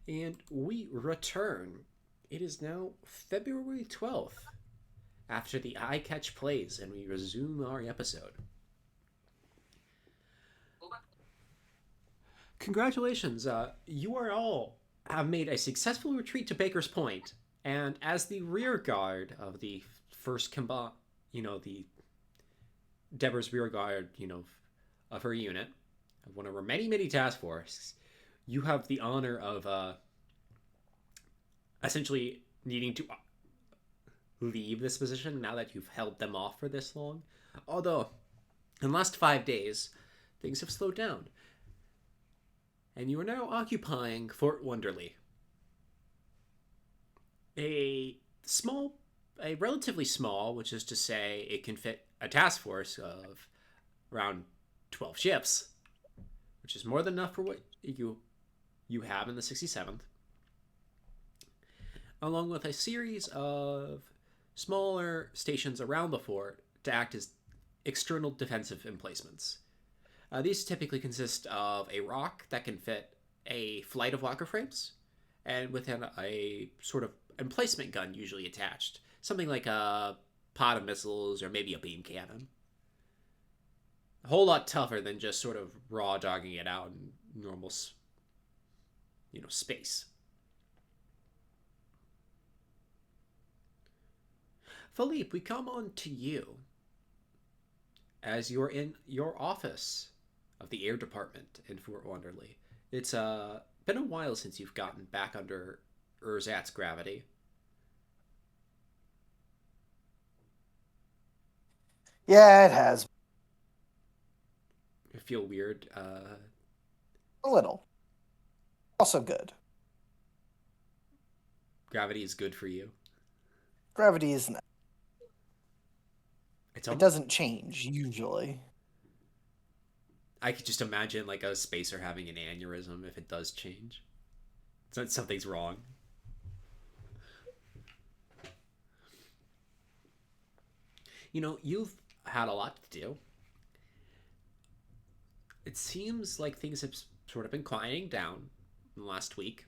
And we return. It is now February 12th after the eye catch plays, and we resume our episode. Congratulations, you are all have made a successful retreat to Baker's Point, and as the rear guard of the first the Debbers rear guard, of her unit, of one of her many, many task forces, you have the honor of essentially needing to leave this position now that you've held them off for this long. Although, in the last 5 days, things have slowed down. And you are now occupying Fort Wunderli. A relatively small, which is to say it can fit a task force of around 12 ships, which is more than enough for what you have in the 67th, along with a series of smaller stations around the fort to act as external defensive emplacements. These typically consist of a rock that can fit a flight of walker frames, and within a sort of emplacement gun usually attached. Something like a pod of missiles or maybe a beam cannon. A whole lot tougher than just sort of raw dogging it out in normal, space. Philippe, we come on to you as you're in your office of the Air Department in Fort Wunderli. It's been a while since you've gotten back under Urzat's gravity. Yeah, it has. I feel weird. A little. Also good. Gravity is good for you. Gravity isn't. It doesn't change, usually. I could just imagine like a spacer having an aneurysm if it does change. Something's wrong. You've had a lot to do. It seems like things have sort of been quieting down in the last week.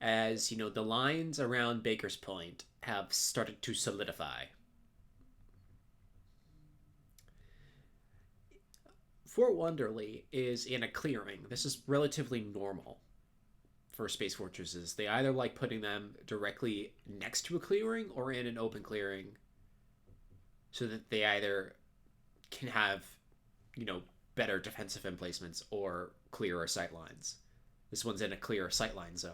As, the lines around Baker's Point have started to solidify. Fort Wunderli is in a clearing. This is relatively normal for space fortresses. They either like putting them directly next to a clearing or in an open clearing so that they either can have, better defensive emplacements or clearer sight lines. This one's in a clearer sightline zone.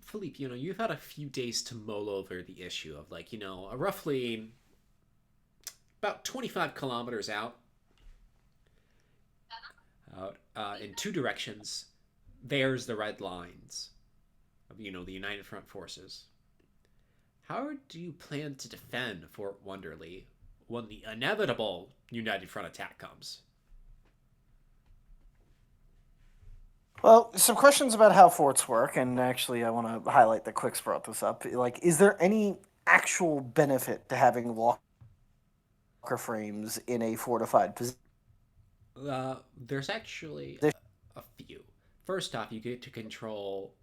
Philippe, you've had a few days to mull over the issue of roughly about 25 kilometers out in two directions, there's the red lines of, the United Front forces. How do you plan to defend Fort Wunderli when the inevitable United Front attack comes? Well, some questions about how forts work, and actually I want to highlight that Quix brought this up. Is there any actual benefit to having walker frames in a fortified position? There's actually a few. First off, you get to control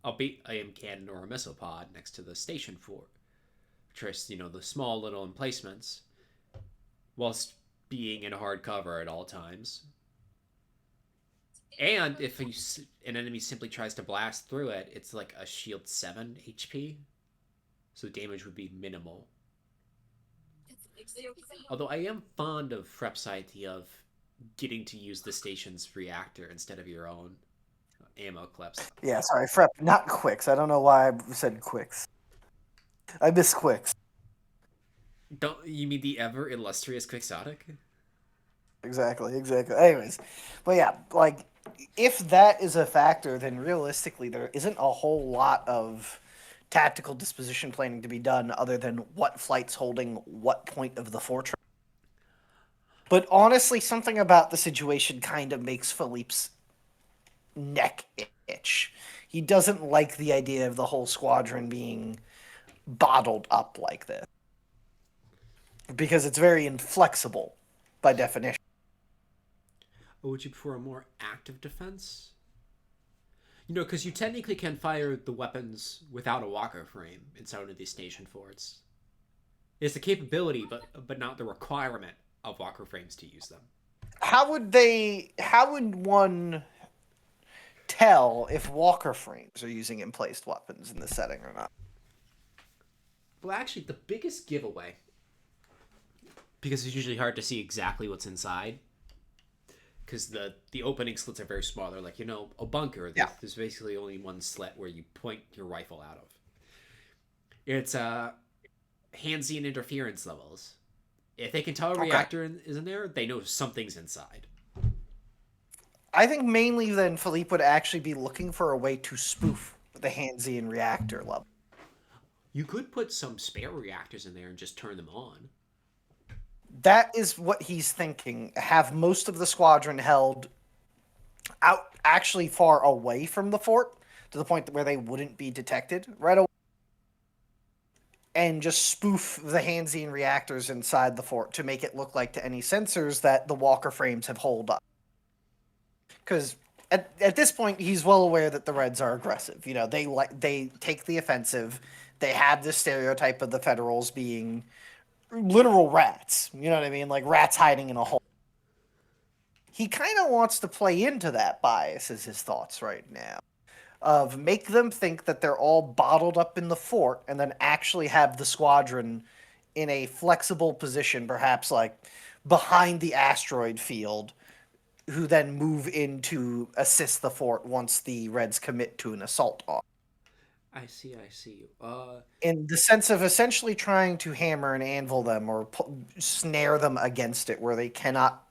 a beam cannon or a missile pod next to the station fort. Just, the small little emplacements, whilst being in hard cover at all times. And if an enemy simply tries to blast through it, it's like a shield 7 HP. So damage would be minimal. Although I am fond of Frep's idea of getting to use the station's reactor instead of your own ammo clips. Yeah, sorry, Frep, not Quix. I don't know why I said Quix. I miss Quix. Don't you mean the ever illustrious Quixotic? Exactly. Anyways, but yeah, if that is a factor, then realistically there isn't a whole lot of tactical disposition planning to be done other than what flight's holding what point of the fortress. But honestly, something about the situation kind of makes Philippe's neck itch. He doesn't like the idea of the whole squadron being bottled up like this. Because it's very inflexible by definition. Or would you prefer a more active defense? Because you technically can fire the weapons without a walker frame in some of these station forts. It's the capability, but not the requirement of walker frames to use them. How would one tell if walker frames are using emplaced weapons in the setting or not? Well, actually, the biggest giveaway, because it's usually hard to see exactly what's inside, because the opening slits are very small. They're like, a bunker. There's basically only one slit where you point your rifle out of. It's Hansian interference levels. If they can tell a reactor is in there, they know something's inside. I think mainly then Philippe would actually be looking for a way to spoof the Hansian reactor level. You could put some spare reactors in there and just turn them on. That is what he's thinking. Have most of the squadron held out actually far away from the fort to the point where they wouldn't be detected right away. And just spoof the Hansian reactors inside the fort to make it look like to any sensors that the walker frames have holed up. Because at this point, he's well aware that the Reds are aggressive. They take the offensive. They have this stereotype of the Federals being literal rats. You know what I mean? Like rats hiding in a hole. He kind of wants to play into that bias, is his thoughts right now. Of make them think that they're all bottled up in the fort and then actually have the squadron in a flexible position, perhaps like behind the asteroid field, who then move in to assist the fort once the Reds commit to an assault on. I see. In the sense of essentially trying to hammer and anvil them or snare them against it where they cannot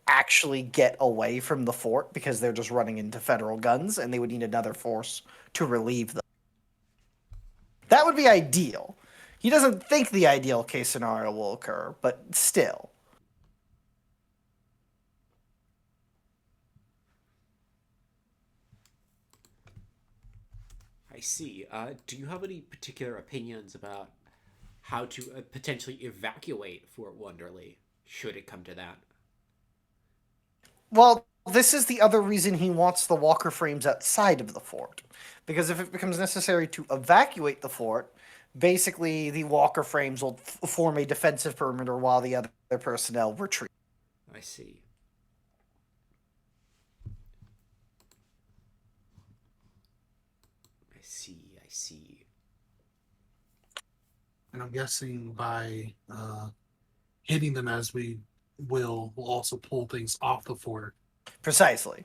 actually get away from the fort because they're just running into Federal guns and they would need another force to relieve them. That would be ideal. He doesn't think the ideal case scenario will occur, but still. I see. Do you have any particular opinions about how to potentially evacuate Fort Wunderli, should it come to that? Well, this is the other reason he wants the walker frames outside of the fort. Because if it becomes necessary to evacuate the fort, basically the walker frames will form a defensive perimeter while the other personnel retreat. I see. I see. And I'm guessing by hitting them as we will also pull things off the fort. Precisely.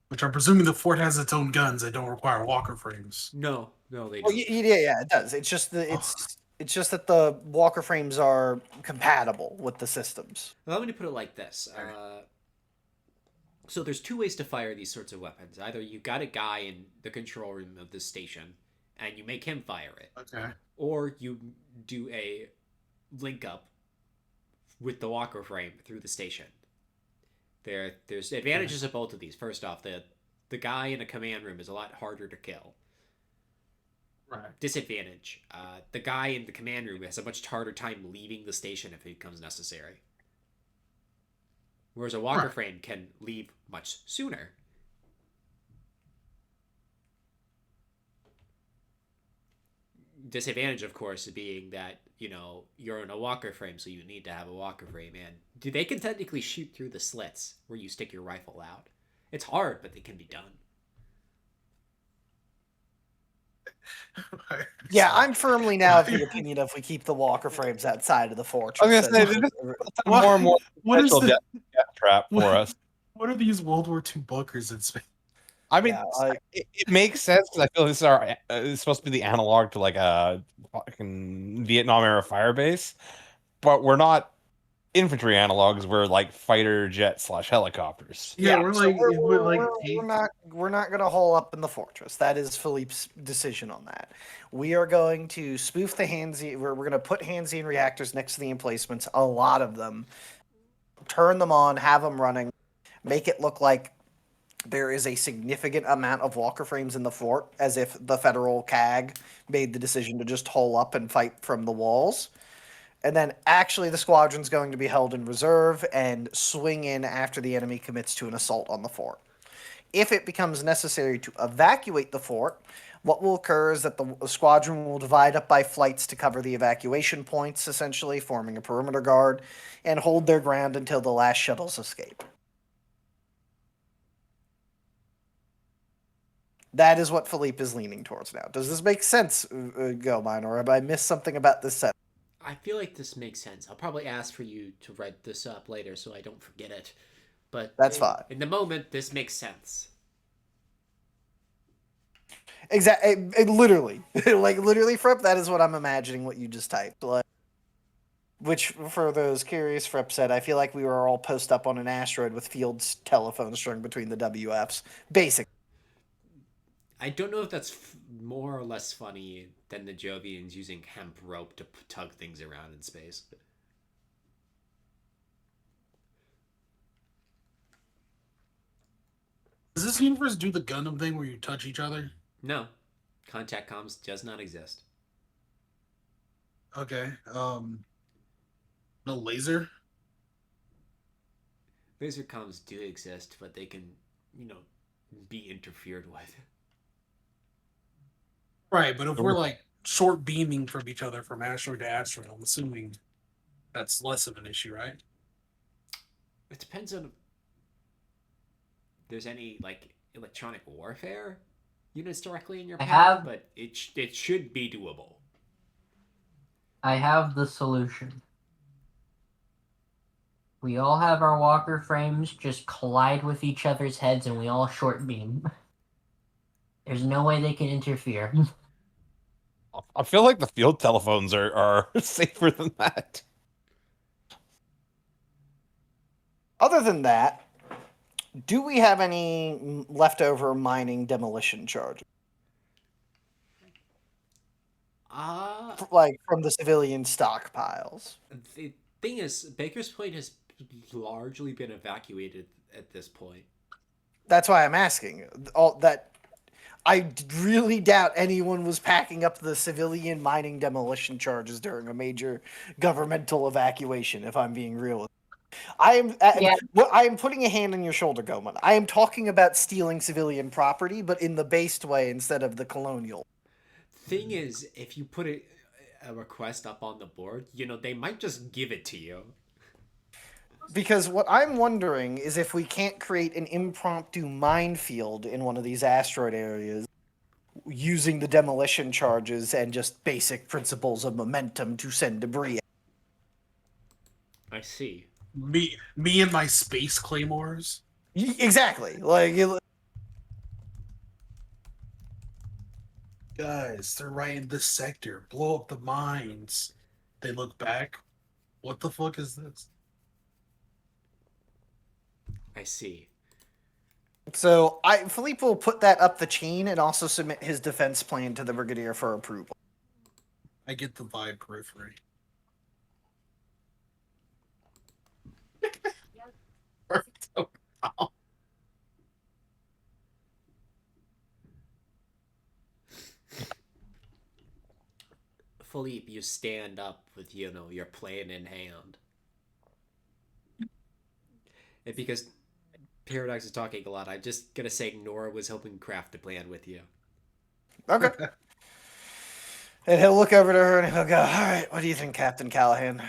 Which I'm presuming the fort has its own guns that don't require walker frames. No, they don't. Well, yeah, it does. It's just it's just that the walker frames are compatible with the systems. Well, let me put it like this. So there's two ways to fire these sorts of weapons. Either you got a guy in the control room of this station, and you make him fire it. Okay. Or you do a link up with the walker frame through the station. There's advantages of both of these. First off, the guy in a command room is a lot harder to kill. Right. Disadvantage. The guy in the command room has a much harder time leaving the station if it becomes necessary. Whereas a walker frame can leave much sooner. Disadvantage, of course, being that, you're in a walker frame, so you need to have a walker frame. And they can technically shoot through the slits where you stick your rifle out. It's hard, but they can be done. Yeah, I'm firmly now of the opinion of we keep the walker frames outside of the fortress. I was gonna say, more and more potential death trap for us. What are these World War II bunkers in space? I mean, it makes sense because I feel this is supposed to be the analog to like a fucking Vietnam era fire base, but we're not infantry analogs. We're like fighter jet / helicopters. Yeah, we're not gonna hole up in the fortress. That is Philippe's decision on that. We are going to spoof the Hansian. We're gonna put Hansian reactors next to the emplacements, a lot of them, turn them on, have them running, make it look like there is a significant amount of walker frames in the fort, as if the federal CAG made the decision to just hole up and fight from the walls. And then actually the squadron's going to be held in reserve and swing in after the enemy commits to an assault on the fort. If it becomes necessary to evacuate the fort, what will occur is that the squadron will divide up by flights to cover the evacuation points, essentially, forming a perimeter guard, and hold their ground until the last shuttles escape. That is what Philippe is leaning towards now. Does this make sense, Gomine, or have I missed something about this set? I feel like this makes sense. I'll probably ask for you to write this up later so I don't forget it. But That's fine. In the moment, this makes sense. Exactly. Literally. literally, Frep, that is what I'm imagining what you just typed. Which, for those curious, Frep said, I feel like we were all post up on an asteroid with Field's telephone strung between the WFs. Basically. I don't know if that's more or less funny than the Jovians using hemp rope to tug things around in space. Does this universe do the Gundam thing where you touch each other? No. Contact comms does not exist. Okay. No laser? Laser comms do exist, but they can, be interfered with. Right, but if we're like short beaming from each other from asteroid to asteroid, I'm assuming that's less of an issue, right? It depends on if there's any electronic warfare units directly in your path, but it should be doable. I have the solution. We all have our walker frames just collide with each other's heads and we all short beam. There's no way they can interfere. I feel like the field telephones are safer than that. Other than that, do we have any leftover mining demolition charges? From the civilian stockpiles. The thing is, Baker's Point has largely been evacuated at this point. That's why I'm asking. I really doubt anyone was packing up the civilian mining demolition charges during a major governmental evacuation, if I'm being real. I am putting a hand on your shoulder, Goman. I am talking about stealing civilian property, but in the based way instead of the colonial. Thing is, if you put a request up on the board, they might just give it to you. Because what I'm wondering is if we can't create an impromptu minefield in one of these asteroid areas using the demolition charges and just basic principles of momentum to send debris. I see. Me and my space claymores. Exactly. Guys, they're right in this sector. Blow up the mines. They look back. What the fuck is this? I see. So Philippe will put that up the chain and also submit his defense plan to the Brigadier for approval. I get the vibe periphery. Philippe, you stand up with, your plan in hand. And because Paradox is talking a lot, I'm just going to say Nora was helping craft a plan with you. Okay. And he'll look over to her and he'll go, all right, what do you think, Captain Callaghan?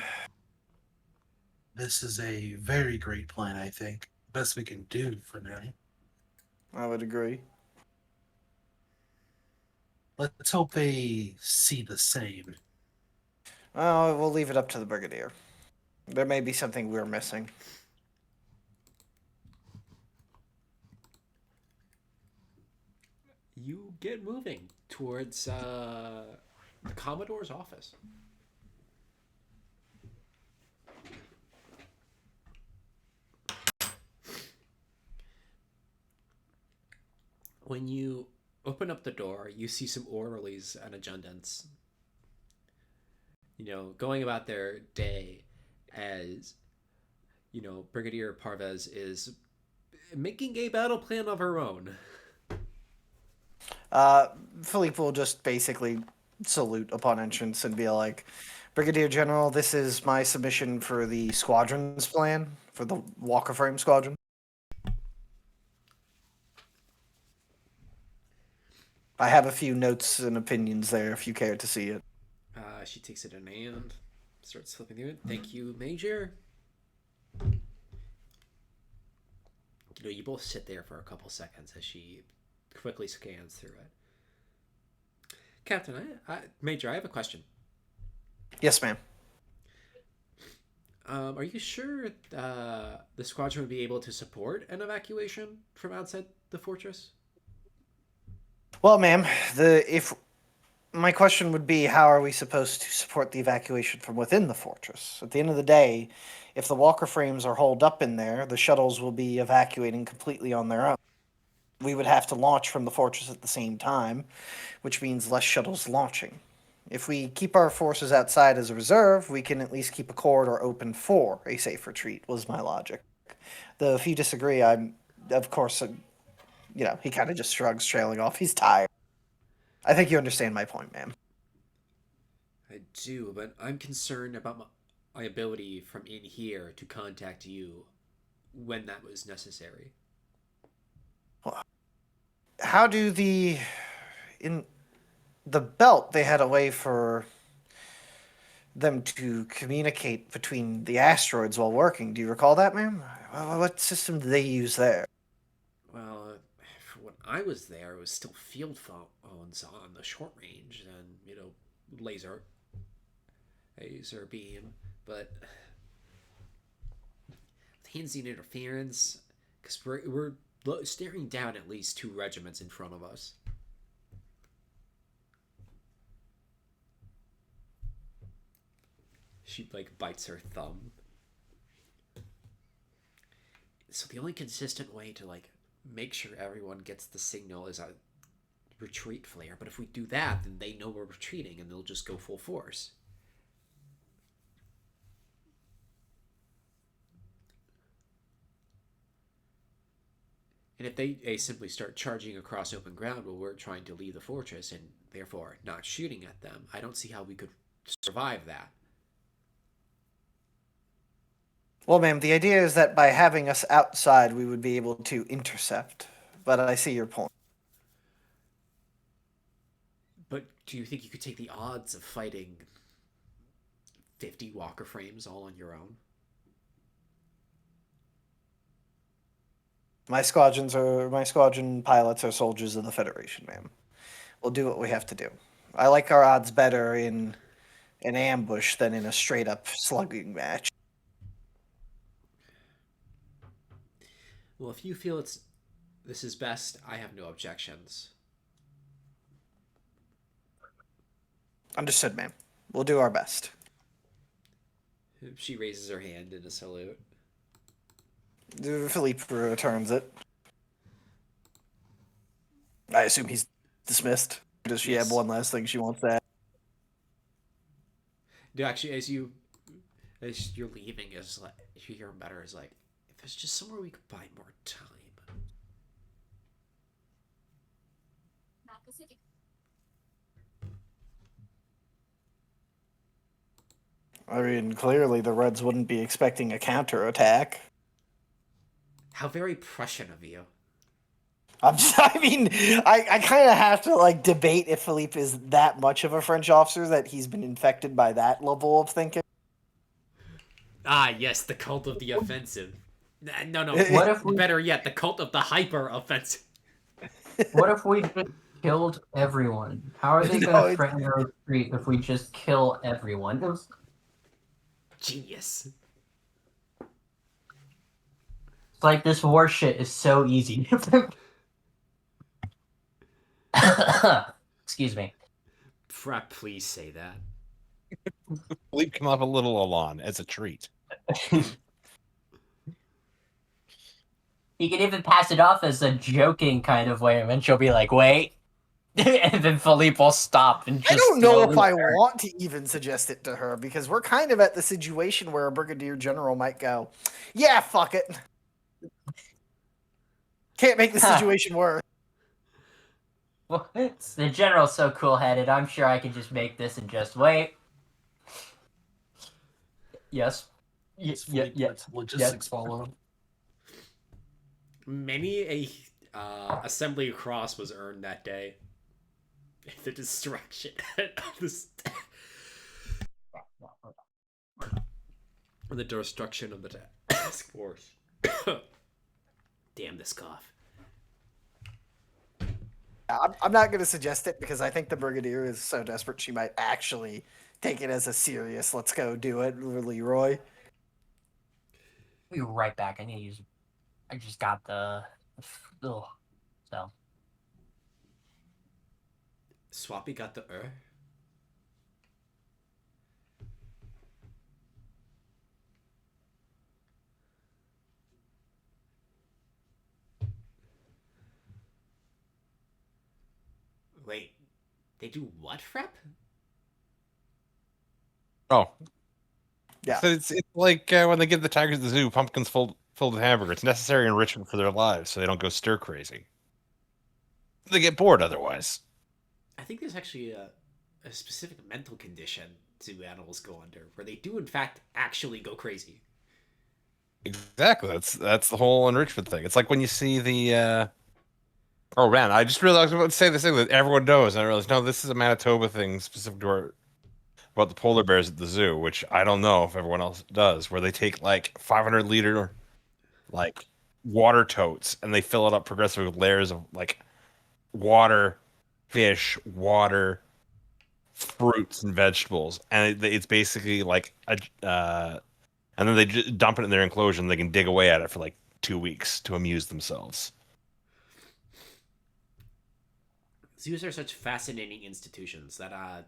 This is a very great plan, I think. Best we can do for now. I would agree. Let's hope they see the same. Well, we'll leave it up to the Brigadier. There may be something we're missing. You get moving towards the Commodore's office. When you open up the door, you see some orderlies and adjutants, going about their day as, Brigadier Parvez is making a battle plan of her own. Philippe will just basically salute upon entrance and be like, Brigadier General, this is my submission for the squadron's plan, for the Walker Frame Squadron. I have a few notes and opinions there if you care to see it. She takes it in hand, starts flipping through it. Thank you, Major. You both sit there for a couple seconds as she quickly scans through it. Captain, Major, I have a question. Yes, ma'am. Are you sure the squadron would be able to support an evacuation from outside the fortress? Well, ma'am, if my question would be, how are we supposed to support the evacuation from within the fortress? At the end of the day, if the walker frames are holed up in there, the shuttles will be evacuating completely on their own. We would have to launch from the fortress at the same time, which means less shuttles launching. If we keep our forces outside as a reserve, we can at least keep a corridor open for a safe retreat, was my logic. Though if you disagree, of course, he kind of just shrugs, trailing off. He's tired. I think you understand my point, ma'am. I do, but I'm concerned about my ability from in here to contact you when that was necessary. Well, how do in the belt, they had a way for them to communicate between the asteroids while working. Do you recall that, ma'am? What system did they use there? Well, when I was there, it was still field phones on the short range and, laser beam. But with Hansian interference, because we're staring down at least 2 regiments in front of us. She, bites her thumb. So the only consistent way to, make sure everyone gets the signal is a retreat flare. But if we do that, then they know we're retreating and they'll just go full force. And if they simply start charging across open ground while we're trying to leave the fortress and therefore not shooting at them, I don't see how we could survive that. Well, ma'am, the idea is that by having us outside, we would be able to intercept. But I see your point. But do you think you could take the odds of fighting 50 walker frames all on your own? My squadron pilots are soldiers of the Federation, ma'am. We'll do what we have to do. I like our odds better in an ambush than in a straight-up slugging match. Well, if you feel this is best, I have no objections. Understood, ma'am. We'll do our best. She raises her hand in a salute. Philippe returns it. I assume he's dismissed. Does she have one last thing she wants to add? No, actually, as you're leaving, you hear him better. Is if there's just somewhere we could buy more time. I mean, clearly the Reds wouldn't be expecting a counterattack. How very Prussian of you. I kind of have to debate if Philippe is that much of a French officer that he's been infected by that level of thinking. Ah, yes, the cult of the offensive. No. What if better yet, the cult of the hyper offensive. What if we just killed everyone? How are they going to threaten our retreat if we just kill everyone? Genius. It's like this war shit is so easy. Excuse me. Frep, please say that. Philippe come up a little Alon as a treat. You can even pass it off as a joking kind of way, and then she'll be like, wait. And then Philippe will stop and just... I don't know if I want to even suggest it to her, because we're kind of at the situation where a brigadier general might go, yeah, fuck it. Can't make the Huh. situation worse. Well, the general's so cool-headed. I'm sure I can just make this and just wait. Yes. As Philippe lets logistics follow. Many a assembly cross was earned that day. The destruction of the the destruction of the task force. Damn this cough. I'm not going to suggest it because I think the Brigadier is so desperate she might actually take it as a serious, let's go do it, Leroy. We'll be right back. I just got the... Ugh. So... Swappy got the Wait, they do what, Frep? Oh, Yeah. so it's like when they give the tigers at the zoo pumpkins filled with hamburger. It's necessary enrichment for their lives, so they don't go stir crazy. They get bored otherwise. I think there's actually a specific mental condition zoo animals go under, where they do in fact actually go crazy. Exactly. That's the whole enrichment thing. It's like when you see the. Oh man, I just realized I was about to say this thing that everyone knows, and I realized no, this is a Manitoba thing specific to about the polar bears at the zoo, which I don't know if everyone else does, where they take like 500-liter like water totes and they fill it up progressively with layers of like water, fish, water, fruits, and vegetables, and it's basically like a. And then they just dump it in their enclosure, and they can dig away at it for like 2 weeks to amuse themselves. Zoos are such fascinating institutions that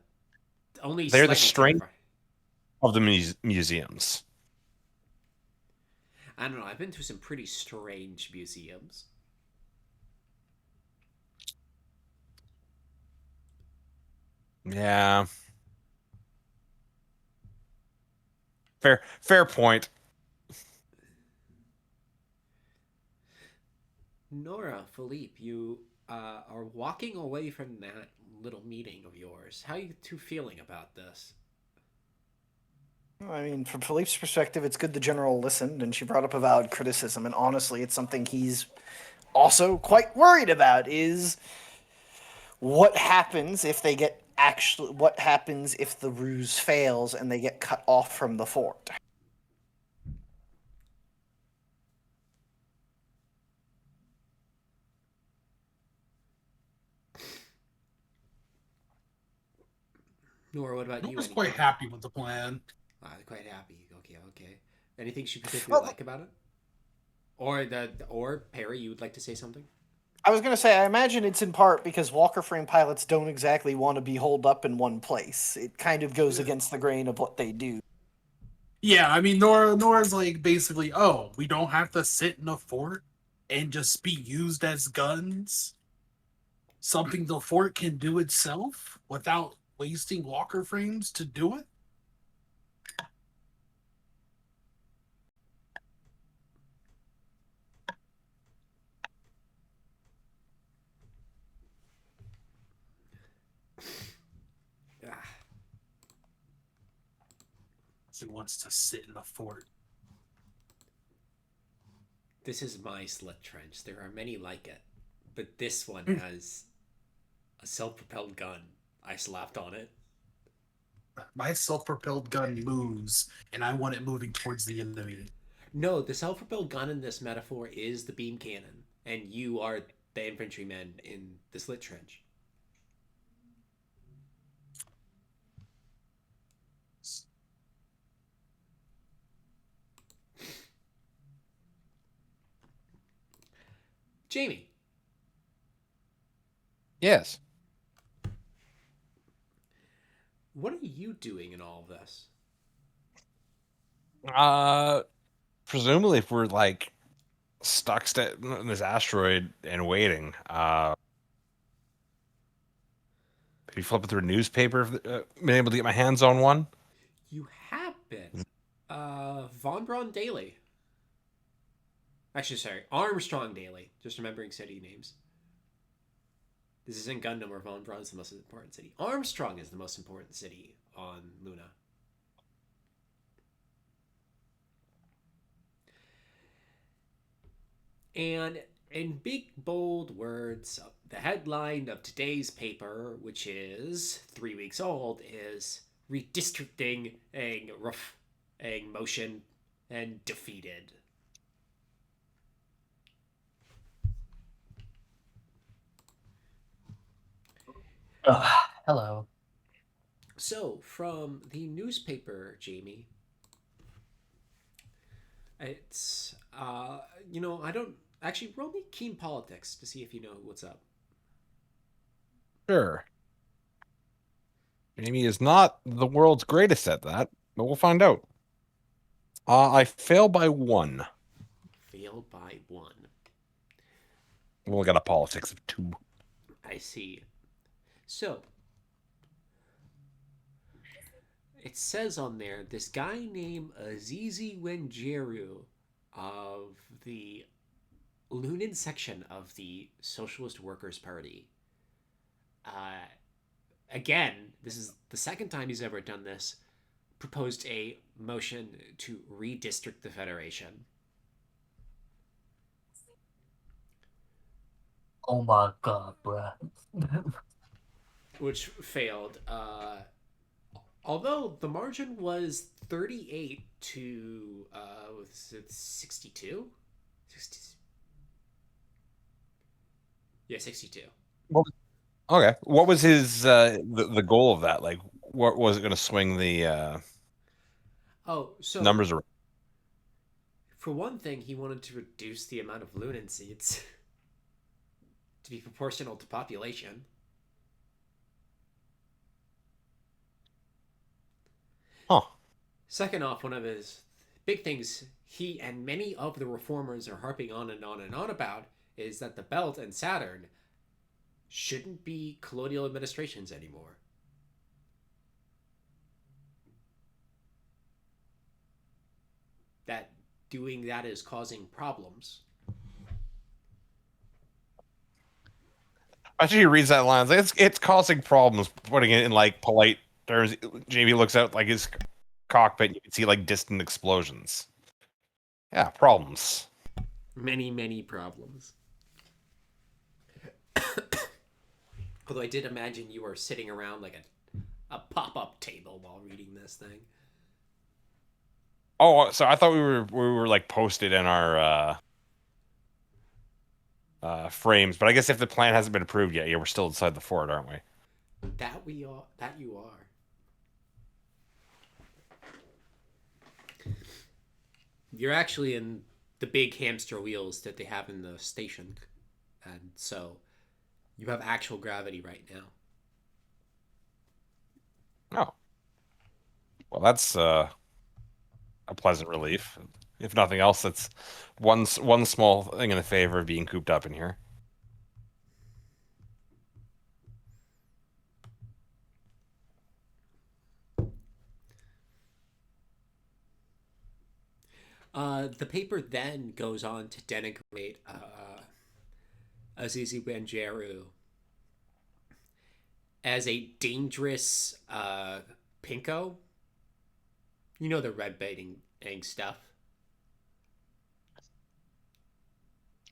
only They're the slightly strength terrifying. of the museums. I don't know. I've been to some pretty strange museums. Yeah. Fair point. Nora, Philippe, you are walking away from that little meeting of yours. How are you two feeling about this? I mean, from Philippe's perspective, it's good the general listened and she brought up a valid criticism, and honestly, it's something he's also quite worried about, is what happens if they get what happens if the ruse fails and they get cut off from the fort. Nora, what about I you? was quite happy with the plan. Quite happy. Okay. Anything you particularly like about it? Or Peri, you would like to say something? I was going to say, I imagine it's in part because Walker frame pilots don't exactly want to be holed up in one place. It kind of goes against the grain of what they do. Yeah, I mean, Nora's like basically, oh, we don't have to sit in a fort and just be used as guns. Something the fort can do itself without wasting Walker frames to do it. He wants to sit in a fort. This is my slit trench. There are many like it, but this one has a self-propelled gun I slapped on it. My self-propelled gun moves, and I want it moving towards the enemy. No, the self-propelled gun in this metaphor is the beam cannon, and you are the infantrymen in the slit trench. Jamie. Yes. What are you doing in all of this? Presumably if we're like stuck in this asteroid and waiting, maybe flipping through a newspaper, been able to get my hands on one. You have been. Von Braun Daily. Actually, sorry, Armstrong Daily. Just remembering city names. This isn't Gundam or Von Braun is the most important city. Armstrong is the most important city on Luna. And in big, bold words, the headline of today's paper, which is 3 weeks old, is Redistricting a Motion and Defeated. Hello. So, from the newspaper, Jamie, it's, I don't actually roll me keen politics to see if you know what's up. Sure. Jamie is not the world's greatest at that, but we'll find out. I fail by 1. Failed by 1. We'll get a politics of 2. I see. So, it says on there this guy named Azizi Wenjeru of the Lunan section of the Socialist Workers' Party. Again, this is the second time he's ever done this, proposed a motion to redistrict the Federation. Oh my god, bruh. Which failed. Although the margin was 38 to, was it 62? 60, yeah, 62. Okay. What was his the goal of that? Like, what was it going to swing the So numbers around? for one thing, he wanted to reduce the amount of Lunan seats to be proportional to population. Huh. Second off, one of his big things he and many of the reformers are harping on and on and on about is that the Belt and Saturn shouldn't be colonial administrations anymore. That doing that is causing problems. Actually, he reads that line. It's causing problems. Putting it in like polite terms, Jamie looks out like his cockpit. And you can see like distant explosions. Yeah, problems. Many, many problems. Although I did imagine you were sitting around like a pop-up table while reading this thing. Oh, so I thought we were like posted in our frames, but I guess if the plan hasn't been approved yet, yeah, we're still inside the fort, aren't we? That we are. That you are. You're actually in the big hamster wheels that they have in the station, and so you have actual gravity right now. Oh, well, that's a pleasant relief. If nothing else, that's one small thing in the favor of being cooped up in here. The paper then goes on to denigrate Azizi Banjeru as a dangerous pinko. You know the red baiting stuff.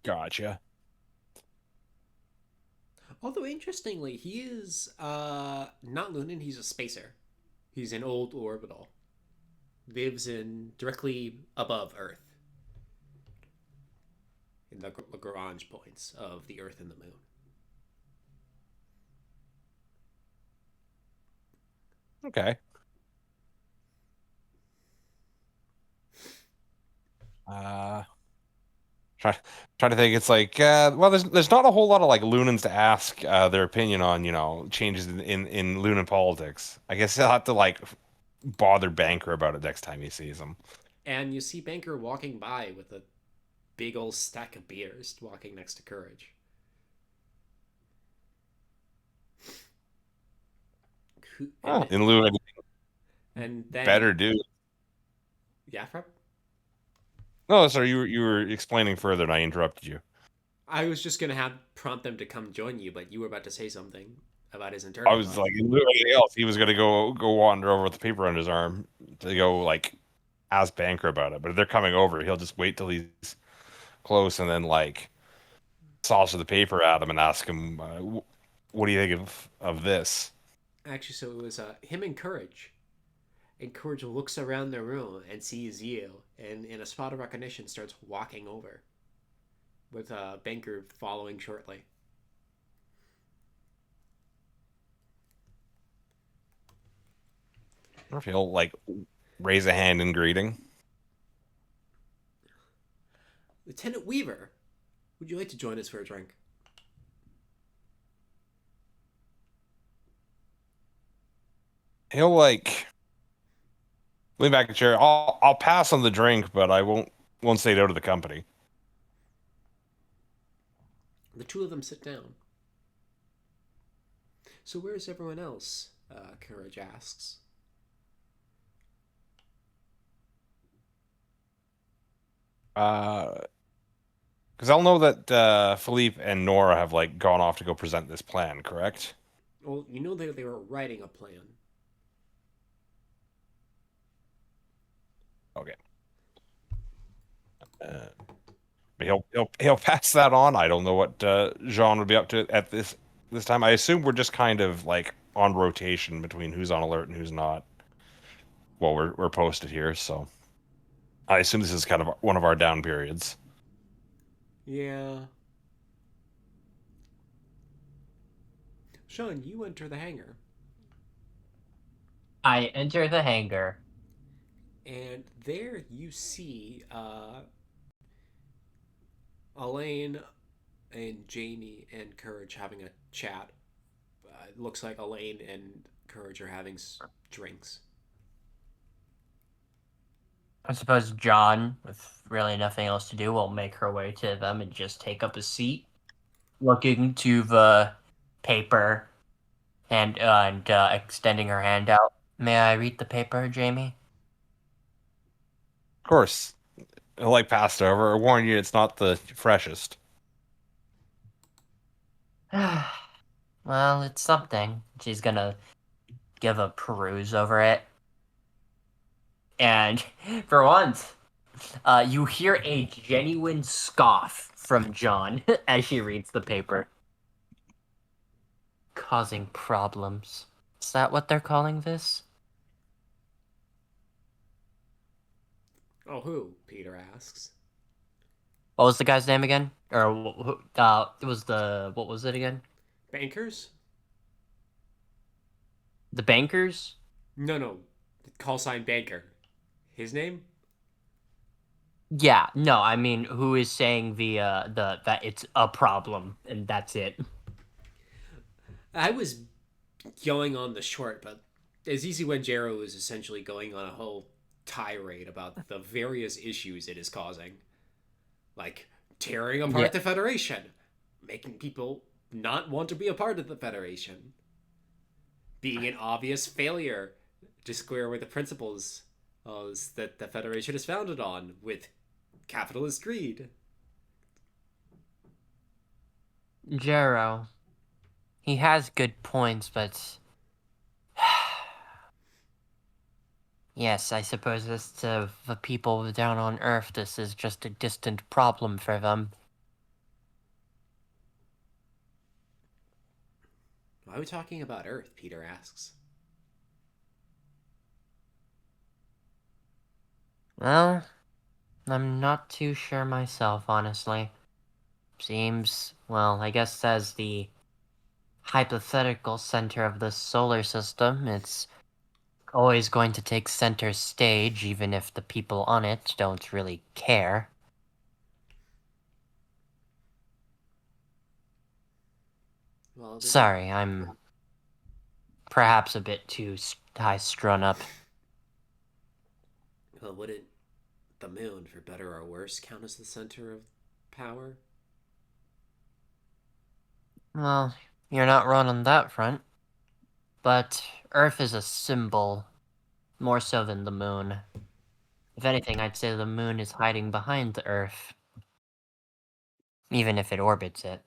Gotcha. Although interestingly, he is not Lunan. He's a spacer. He's an old orbital. Lives in directly above Earth, in the Lagrange points of the Earth and the Moon. Okay. Try to think. It's like, well, there's not a whole lot of like Lunans to ask their opinion on, changes in Lunan politics. I guess he'll have to like bother Banker about it next time he sees him. And you see Banker walking by with a big old stack of beers, walking next to Courage. In Lunan, and then better do. Yeah, Frep? No, sorry, you were explaining further, and I interrupted you. I was just gonna prompt them to come join you, but you were about to say something about his I internal was thoughts. like, anything else? He was gonna go wander over with the paper under his arm to go like ask Banker about it. But if they're coming over, he'll just wait till he's close and then like saucer the paper at him and ask him, "What do you think of this?" Actually, so it was him and Courage. And Courage looks around the room and sees you, and in a spot of recognition starts walking over, with Banker following shortly. Or if he'll like raise a hand in greeting. Lieutenant Weaver, would you like to join us for a drink? He'll like lean back in the chair. I'll pass on the drink, but I won't say no to the company. The two of them sit down. So where's everyone else? Courage asks. Because I'll know that Philippe and Nora have like gone off to go present this plan, correct? Well, you know they were writing a plan. Okay. He'll pass that on. I don't know what Jeanne would be up to at this time. I assume we're just kind of like on rotation between who's on alert and who's not. Well, we're posted here, so I assume this is kind of one of our down periods. Yeah. Sean, you enter the hangar. I enter the hangar. And there you see Elaine and Jamie and Courage having a chat. It looks like Elaine and Courage are having drinks. I suppose John, with really nothing else to do, will make her way to them and just take up a seat, looking to the paper and extending her hand out. May I read the paper, Jamie? Of course, he'll like pass it over. I warn you, it's not the freshest. Well, it's something. She's gonna give a peruse over it. And for once, you hear a genuine scoff from John as she reads the paper. Causing problems. Is that what they're calling this? Oh, who? Peter asks. What was the guy's name again? Or it was what was it again? Bankers? The bankers? No. Call sign Banker. His name? Yeah, no, I mean, who is saying the that it's a problem and that's it? I was going on the short, but it's easy when Jero is essentially going on a whole tirade about the various issues it is causing. Like tearing apart the Federation, making people not want to be a part of the Federation, being an obvious failure to square with the principles that the Federation is founded on, with capitalist greed. Jero. He has good points, but yes, I suppose as to the people down on Earth, this is just a distant problem for them. Why are we talking about Earth? Peter asks. Well, I'm not too sure myself, honestly. Seems, well, I guess as the hypothetical center of the solar system, it's always going to take center stage, even if the people on it don't really care. Well, Sorry, I'm perhaps a bit too high-strung up. Well, wouldn't the moon, for better or worse, count as the center of power? Well, you're not wrong on that front. But Earth is a symbol, more so than the moon. If anything, I'd say the moon is hiding behind the Earth, even if it orbits it.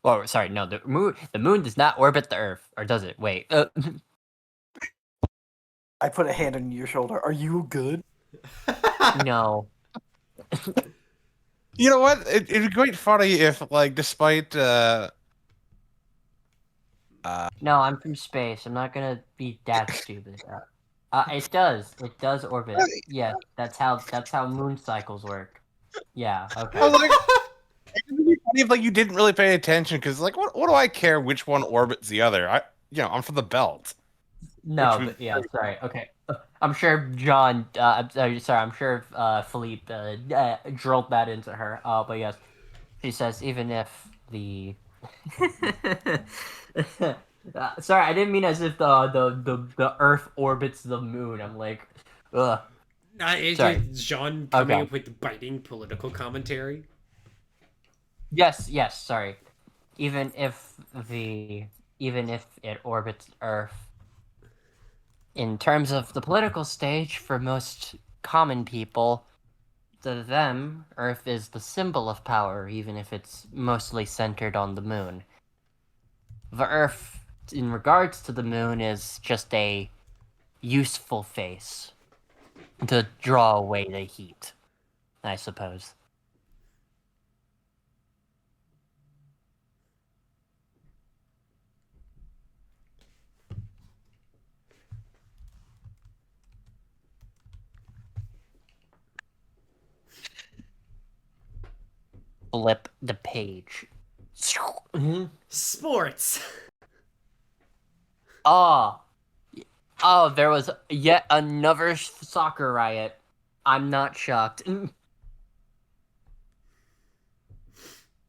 Oh, sorry, no, the moon does not orbit the Earth, or does it? Wait, I put a hand on your shoulder. Are you good? no. You know what? It'd be quite funny if, like, despite No, I'm from space. I'm not gonna be that stupid. It does orbit. Yeah, that's how moon cycles work. Yeah, okay. I was like, it'd be funny if, like, you didn't really pay attention because, like, what do I care which one orbits the other? I'm from the belt. No, which but yeah, sorry. Okay, I'm sure John. I'm sorry. I'm sure Philippe drilled that into her. But yes, she says even if the. Sorry, I didn't mean as if the Earth orbits the moon. I'm like, ugh. Sorry. Jeanne coming Okay. up with biting political commentary. Yes. Sorry. Even if it orbits Earth, in terms of the political stage, for most common people, to them, Earth is the symbol of power, even if it's mostly centered on the moon. The Earth, in regards to the moon, is just a useful face to draw away the heat, I suppose. Flip the page. Sports. Oh, there was yet another soccer riot. I'm not shocked.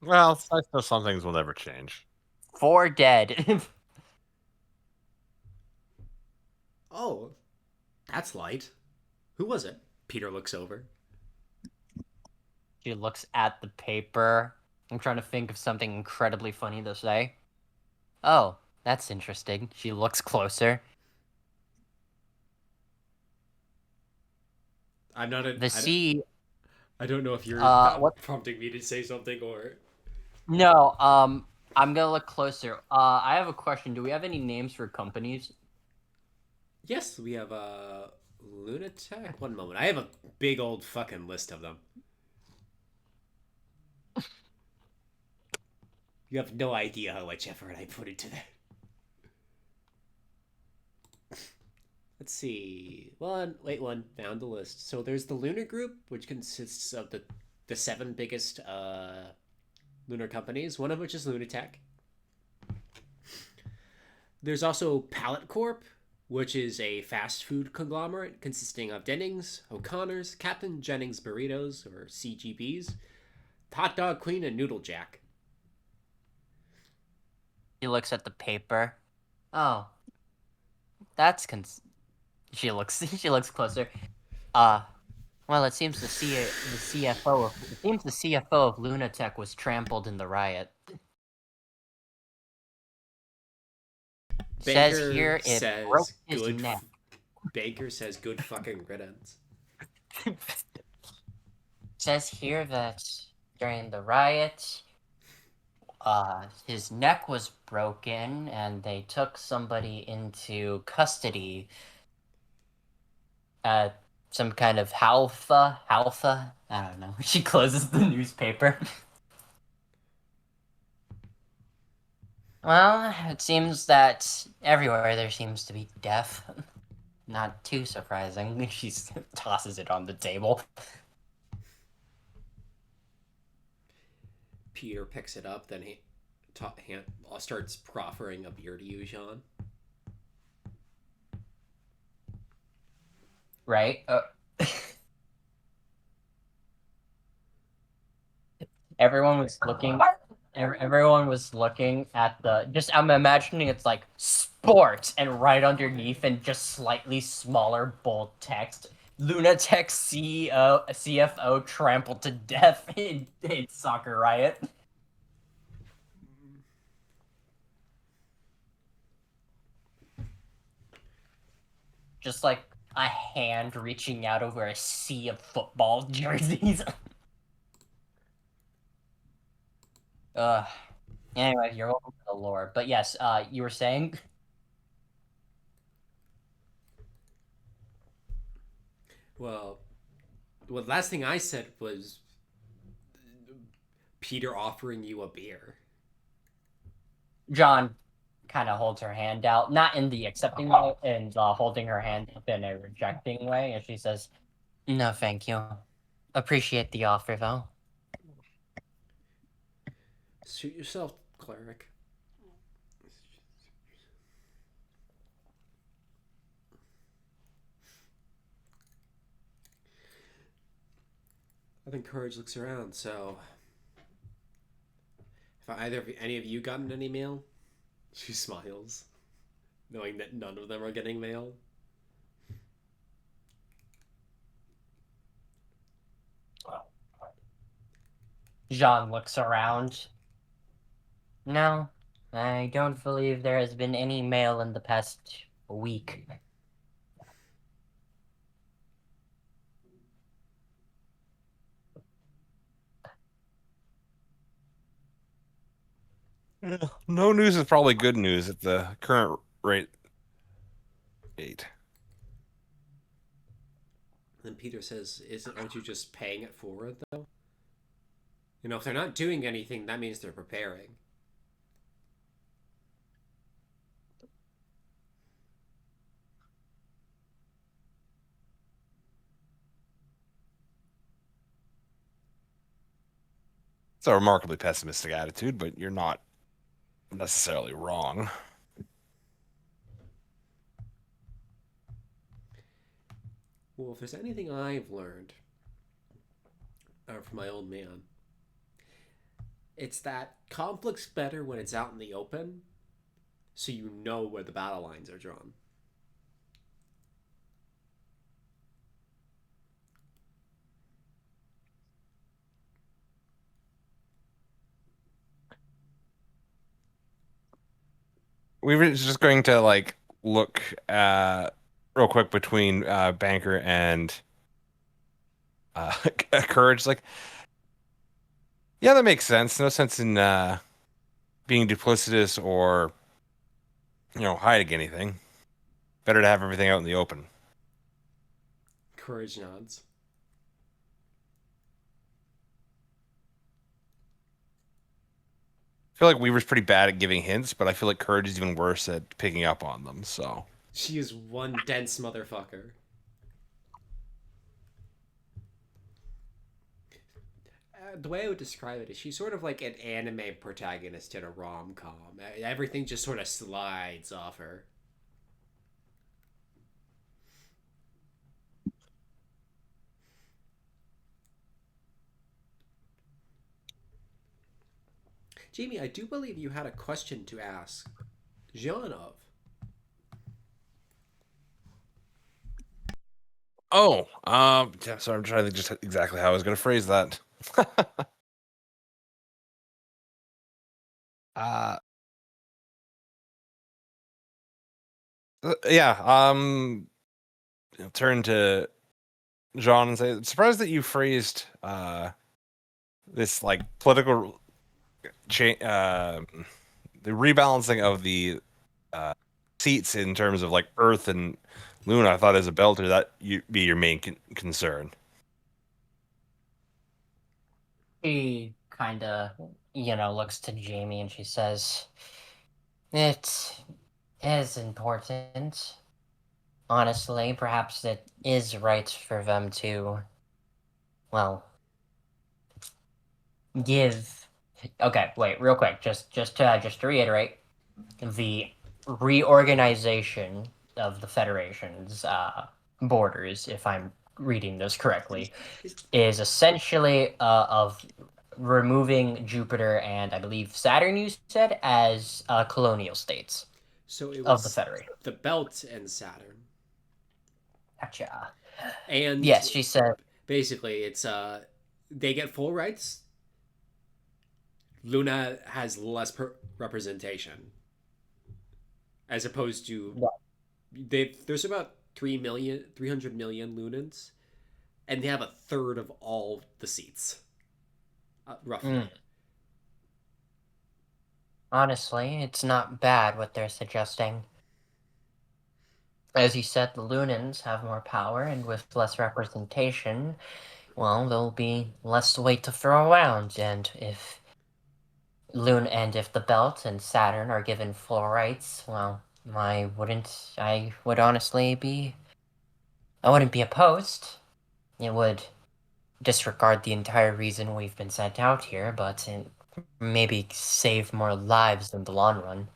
Well, I suppose some things will never change. 4 dead. Oh, that's light. Who was it? Peter looks over. She looks at the paper. I'm trying to think of something incredibly funny to say. Oh, that's interesting. She looks closer. I'm not a. The sea. I don't know if you're What? prompting me to say something or. No. I'm gonna look closer. I have a question. Do we have any names for companies? Yes, we have Lunatech. One moment. I have a big old fucking list of them. You have no idea how much effort I put into that. Let's see. One found the list. So there's the Lunar Group, which consists of the 7 biggest lunar companies, one of which is Lunatech. There's also Pallet Corp, which is a fast food conglomerate consisting of Dennings, O'Connor's, Captain Jennings Burritos, or CGBs, Hot Dog Queen, and Noodle Jack. She looks at the paper. Oh, that's She looks closer. Well, it seems the CFO of Lunatech was trampled in the riot. Says here it broke his neck. Baker says good fucking riddance. Says here that during the riot, his neck was broken and they took somebody into custody. Some kind of Halfa? I don't know. She closes the newspaper. Well, it seems that everywhere there seems to be death. Not too surprising. She tosses it on the table. Peter picks it up, then he starts proffering a beer to you, Jeanne. Right? Everyone was looking. Everyone was looking at the. I'm imagining it's like sports, and right underneath, and just slightly smaller bold text. Lunatech CFO trampled to death in soccer riot. Just like a hand reaching out over a sea of football jerseys. Anyway, you're welcome to the lore. But yes, you were saying? Well, the last thing I said was Peter offering you a beer. John kind of holds her hand out, not in the accepting way, and holding her hand up in a rejecting way, and she says, "No, thank you. Appreciate the offer, though." Suit yourself, Cleric. I think Courage looks around, so... Have any of you gotten any mail? She smiles, knowing that none of them are getting mail. Jeanne looks around. No, I don't believe there has been any mail in the past week. No news is probably good news at the current rate. Then Peter says, aren't you just paying it forward, though? You know, if they're not doing anything, that means they're preparing. It's a remarkably pessimistic attitude, but you're not necessarily wrong. Well, if there's anything I've learned from my old man, it's that conflict's better when it's out in the open, so you know where the battle lines are drawn. We were just going to like look real quick between Banker and Courage. Like, yeah, that makes sense. No sense in being duplicitous or hiding anything. Better to have everything out in the open. Courage nods. I feel like Weaver's pretty bad at giving hints, but I feel like Courage is even worse at picking up on them. So She is one dense motherfucker. The way I would describe it is she's sort of like an anime protagonist in a rom-com. Everything just sort of slides off her. Jamie, I do believe you had a question to ask Jeanne of. yeah, so I'm trying to think just exactly how I was going to phrase that. uh, yeah, turn to Jean and say, surprised that you phrased this like political the rebalancing of the seats in terms of like Earth and Luna. I thought as a belter that you be your main concern. She kind of, looks to Jamie and she says, "It is important. Honestly, perhaps it is right for them to, well, give." Okay, wait, real quick, just to reiterate, the reorganization of the Federation's borders, if I'm reading this correctly, is essentially of removing Jupiter and I believe Saturn, you said, as colonial states So it of the was Federation. the Belt and Saturn. Gotcha. And Yes, she said. basically it's they get full rights. Luna has less representation, as opposed to there's about 300 million lunans, and they have a third of all the seats, roughly. Honestly, it's not bad what they're suggesting. As you said, the Lunans have more power, and with less representation, well, there'll be less weight to throw around, and if the Belt and Saturn are given full rights, well, I wouldn't be opposed. It would disregard the entire reason we've been sent out here, but maybe save more lives in the long run.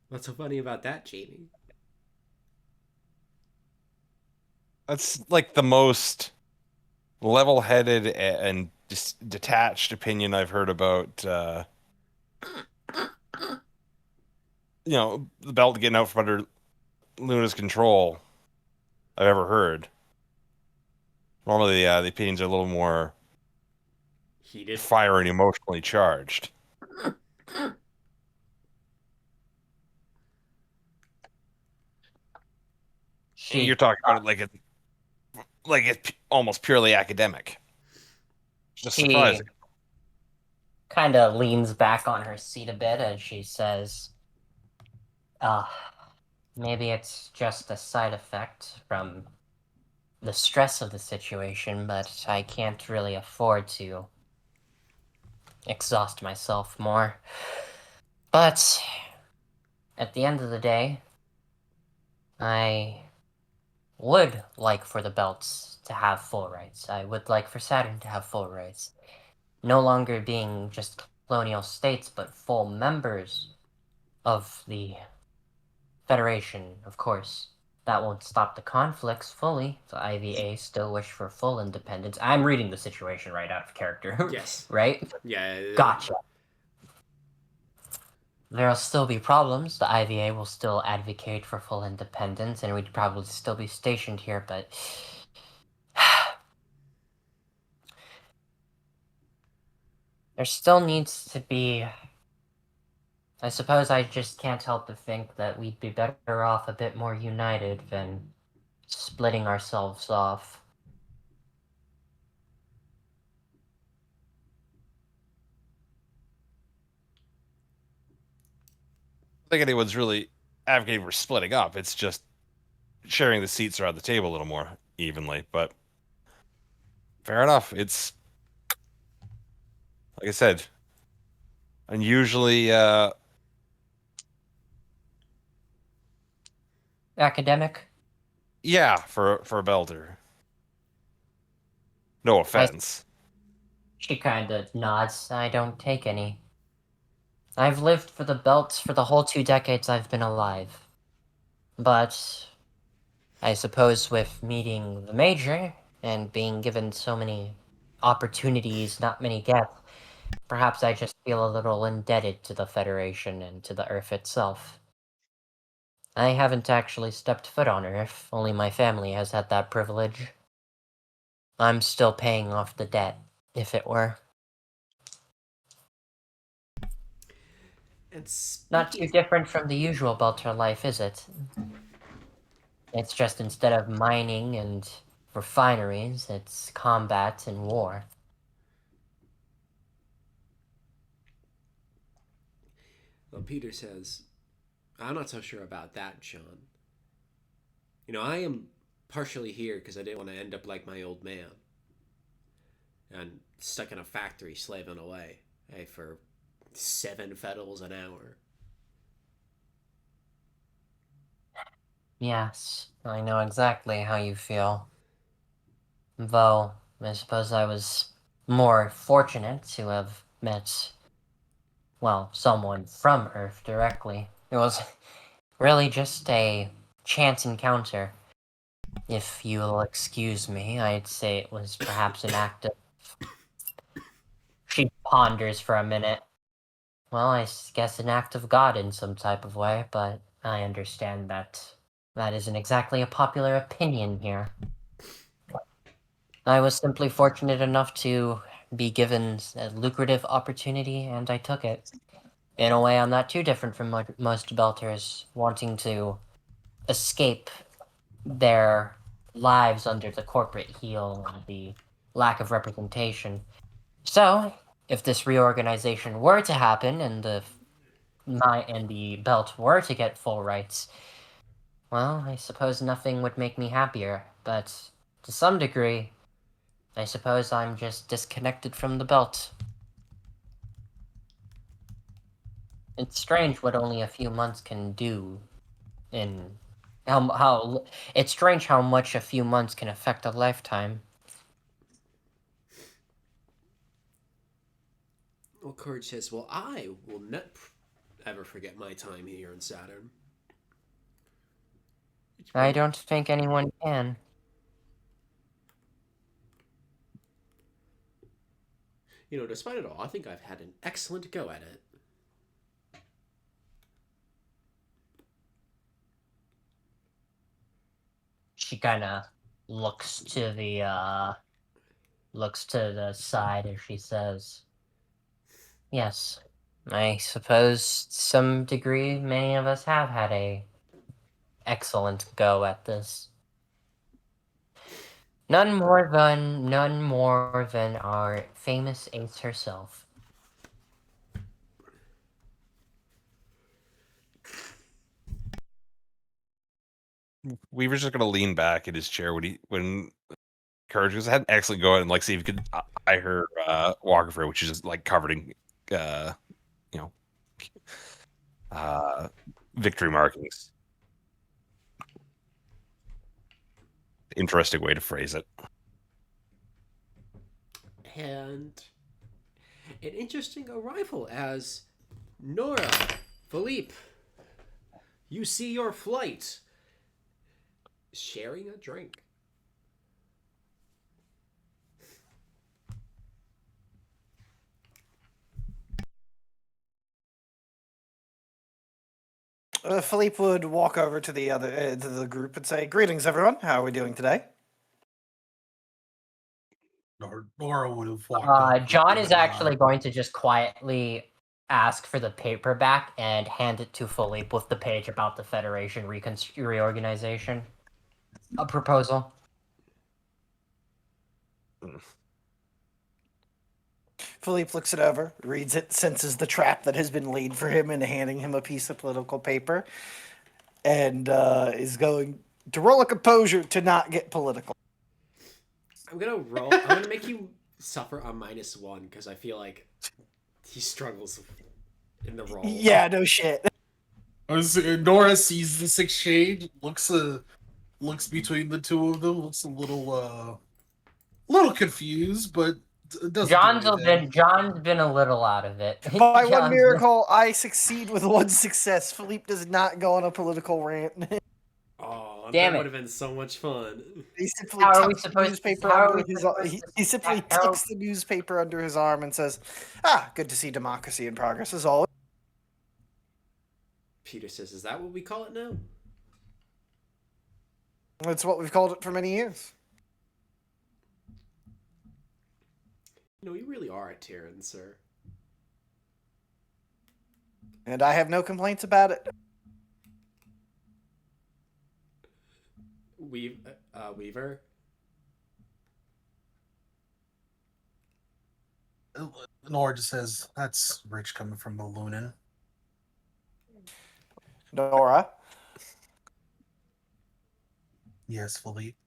What's so funny about that, Jamie? That's like the most level-headed and detached opinion I've heard about the belt getting out from under Luna's control I've ever heard. Normally the opinions are a little more Heated. fire and emotionally charged. You're talking about it like it's almost purely academic. Just surprising. Kind of leans back on her seat a bit as she says, maybe it's just a side effect from the stress of the situation, but I can't really afford to exhaust myself more. But at the end of the day, I would like for the belts to have full rights. I would like for Saturn to have full rights. No longer being just colonial states, but full members of the Federation, of course. That won't stop the conflicts fully. The IVA still wish for full independence. I'm reading the situation right out of character. Yes. Right? Yeah. Gotcha. There'll still be problems. The IVA will still advocate for full independence, and we'd probably still be stationed here, but there still needs to be... I suppose I just can't help but think that we'd be better off a bit more united than splitting ourselves off. I think anyone's really advocating for splitting up. It's just sharing the seats around the table a little more evenly. But fair enough. It's, like I said, unusually Academic? yeah, for a belter. No offense. She kinda nods. I don't take any. I've lived for the belts for the whole 2 decades I've been alive. But I suppose with meeting the Major and being given so many opportunities not many get, perhaps I just feel a little indebted to the Federation and to the Earth itself. I haven't actually stepped foot on Earth, only my family has had that privilege. I'm still paying off the debt, if it were. It's Not too different from the usual Belter life, is it? It's just instead of mining and refineries, it's combat and war. Well, Peter says, I'm not so sure about that, Jeanne. I am partially here because I didn't want to end up like my old man and stuck in a factory slaving away, for 7 fetals an hour. Yes, I know exactly how you feel. Though, I suppose I was more fortunate to have met, well, someone from Earth directly. It was really just a chance encounter. If you'll excuse me, I'd say it was perhaps an act of... She ponders for a minute. Well, I guess an act of God in some type of way, but I understand that isn't exactly a popular opinion here. I was simply fortunate enough to be given a lucrative opportunity, and I took it. In a way, I'm not too different from most Belters, wanting to escape their lives under the corporate heel and the lack of representation. So, if this reorganization were to happen and the belt were to get full rights, well, I suppose nothing would make me happier. But to some degree, I suppose I'm just disconnected from the belt. It's strange what only a few months can do in how it's strange how much a few months can affect a lifetime. Well, Courage says, well, I will not ever forget my time here in Saturn. I don't think anyone can. You know, despite it all, I think I've had an excellent go at it. She kind of looks to the side as she says, "Yes, I suppose to some degree many of us have had a excellent go at this. None more than our famous ace herself." Weaver's just gonna lean back in his chair when Courage goes ahead and actually go ahead and like see if you could eye her walker for which is just like covered in you know victory markings. Interesting way to phrase it. And an interesting arrival as Nora, Philippe, you see your flight. Sharing a drink. Philippe would walk over to the group and say, "Greetings, everyone. How are we doing today?" Nora would have walked up. John is actually going to just quietly ask for the paperback and hand it to Philippe with the page about the Federation reorganization. A proposal. Philippe looks it over, reads it, senses the trap that has been laid for him in handing him a piece of political paper, and is going to roll a composure to not get political. I'm gonna make you suffer a -1 because I feel like he struggles in the role. Yeah, no shit. Nora sees this exchange, looks between the two of them, looks a little confused, but doesn't. John's been a little out of it. By one miracle, I succeed with one success. Philippe does not go on a political rant. Oh, Damn that it. would have been so much fun. He simply How are we tucks the supposed- newspaper how are under we his supposed to- he simply how- tucks the newspaper under his arm and says, "Ah, good to see democracy in progress as always." Peter says, "Is that what we call it now?" That's what we've called it for many years. You know, you really are a Terran, sir. And I have no complaints about it. Weaver? Nora just says, "That's rich coming from the Lunan." Nora, Yes, Philippe.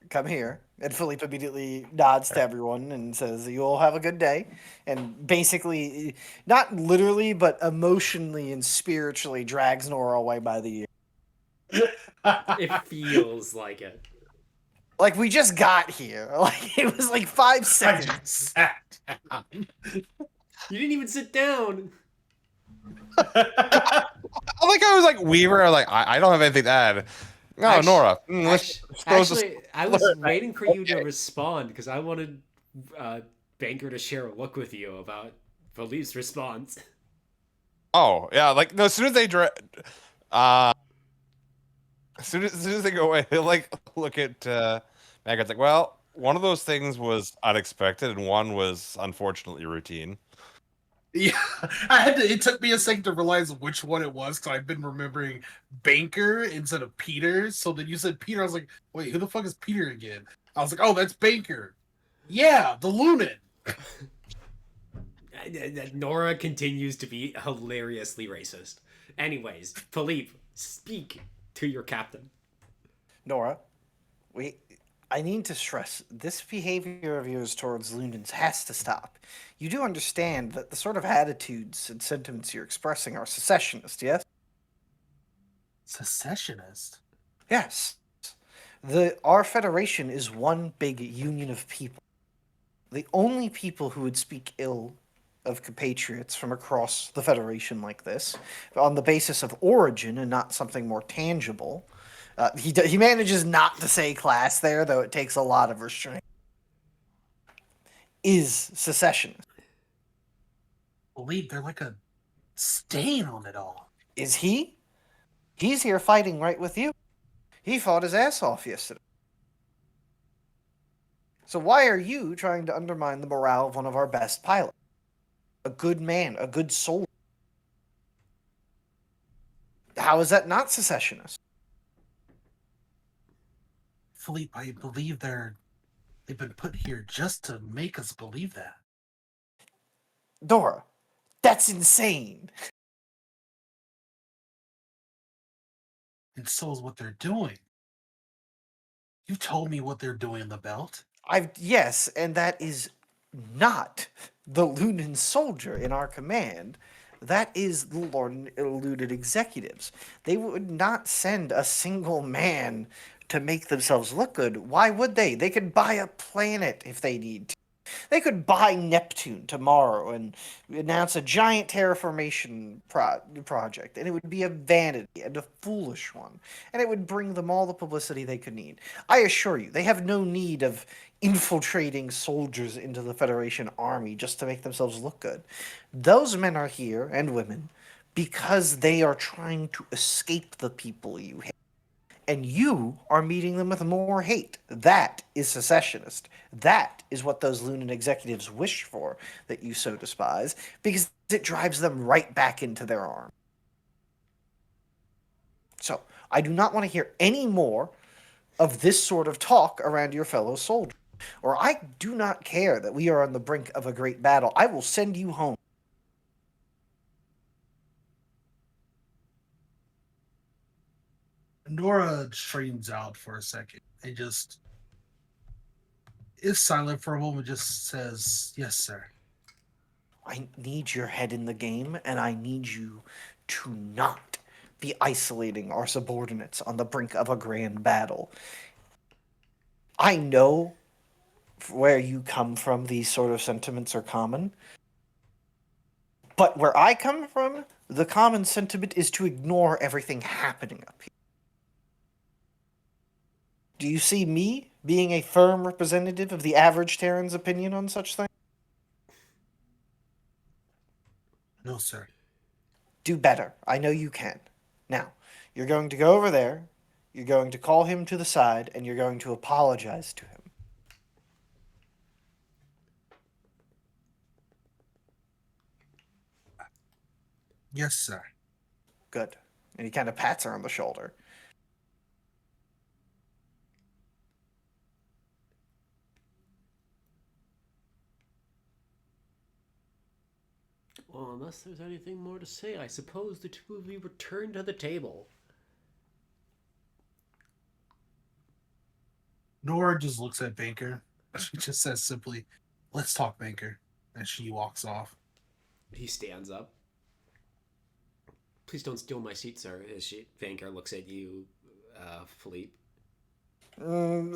come here. And Philippe immediately nods to everyone and says, "You'll have a good day." And basically, not literally, but emotionally and spiritually drags Nora away by the ear. It feels like it. Like, we just got here. Like, it was like 5 I seconds. just sat down. You didn't even sit down. I was like Weaver. I don't have anything to add. No, Actu- Nora. Actually, I was waiting for you to respond because I wanted Banker to share a look with you about Philippe's response. Oh yeah, like no. As soon as they as soon as they go away, they like look at Megan's like, well, one of those things was unexpected, and one was unfortunately routine. Yeah, I had to. It took me a second to realize which one it was because I've been remembering Banker instead of Peter. So then you said Peter, I was like, wait, who the fuck is Peter again? I was like, oh, that's Banker. Yeah, the Lunan. Nora continues to be hilariously racist. Anyways, Philippe, speak to your captain. Nora, I need to stress this behavior of yours towards Lunans has to stop. You do understand that the sort of attitudes and sentiments you're expressing are secessionist, yes? Secessionist. Yes. Our federation is one big union of people. The only people who would speak ill of compatriots from across the federation like this, on the basis of origin and not something more tangible. He manages not to say class there, though it takes a lot of restraint. Is secessionist. Believe they're like a stain on it all. Is he? He's here fighting right with you. He fought his ass off yesterday. So why are you trying to undermine the morale of one of our best pilots? A good man, a good soldier. How is that not secessionist? Philippe, I believe they've been put here just to make us believe that. Nora, that's insane. And so is what they're doing. You told me what they're doing in the belt. Yes, and that is not the Lunan soldier in our command. That is the Lord eluded executives. They would not send a single man to make themselves look good. Why would they? They could buy a planet if they need to. They could buy Neptune tomorrow and announce a giant terraformation project, and it would be a vanity and a foolish one, and it would bring them all the publicity they could need. I assure you, they have no need of infiltrating soldiers into the Federation army just to make themselves look good. Those men are here, and women, because they are trying to escape the people you hate. And you are meeting them with more hate. That is secessionist. That is what those Lunan executives wish for, that you so despise, because it drives them right back into their arm. So, I do not want to hear any more of this sort of talk around your fellow soldiers. Or I do not care that we are on the brink of a great battle. I will send you home. Nora straightens out for a second and just is silent for a moment, just says, yes, sir. I need your head in the game, and I need you to not be isolating our subordinates on the brink of a grand battle. I know where you come from, these sort of sentiments are common. But where I come from, the common sentiment is to ignore everything happening up here. Do you see me being a firm representative of the average Terran's opinion on such things? No, sir. Do better. I know you can. Now, you're going to go over there, you're going to call him to the side, and you're going to apologize to him. Yes, sir. Good. And he kind of pats her on the shoulder. Well, unless there's anything more to say, I suppose the two of you return to the table. Nora just looks at Banker. She just says simply, let's talk, Banker. And she walks off. He stands up. Please don't steal my seat, sir. Banker looks at you, Philippe.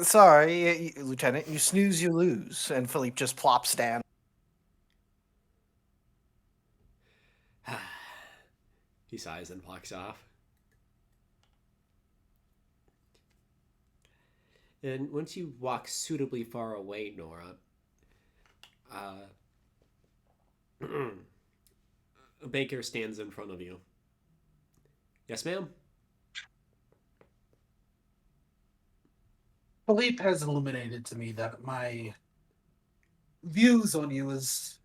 Sorry, Lieutenant. You snooze, you lose. And Philippe just plops down. He sighs and walks off. And once you walk suitably far away, Nora, Baker stands in front of you. Yes, ma'am? Philippe has illuminated to me that my views on you is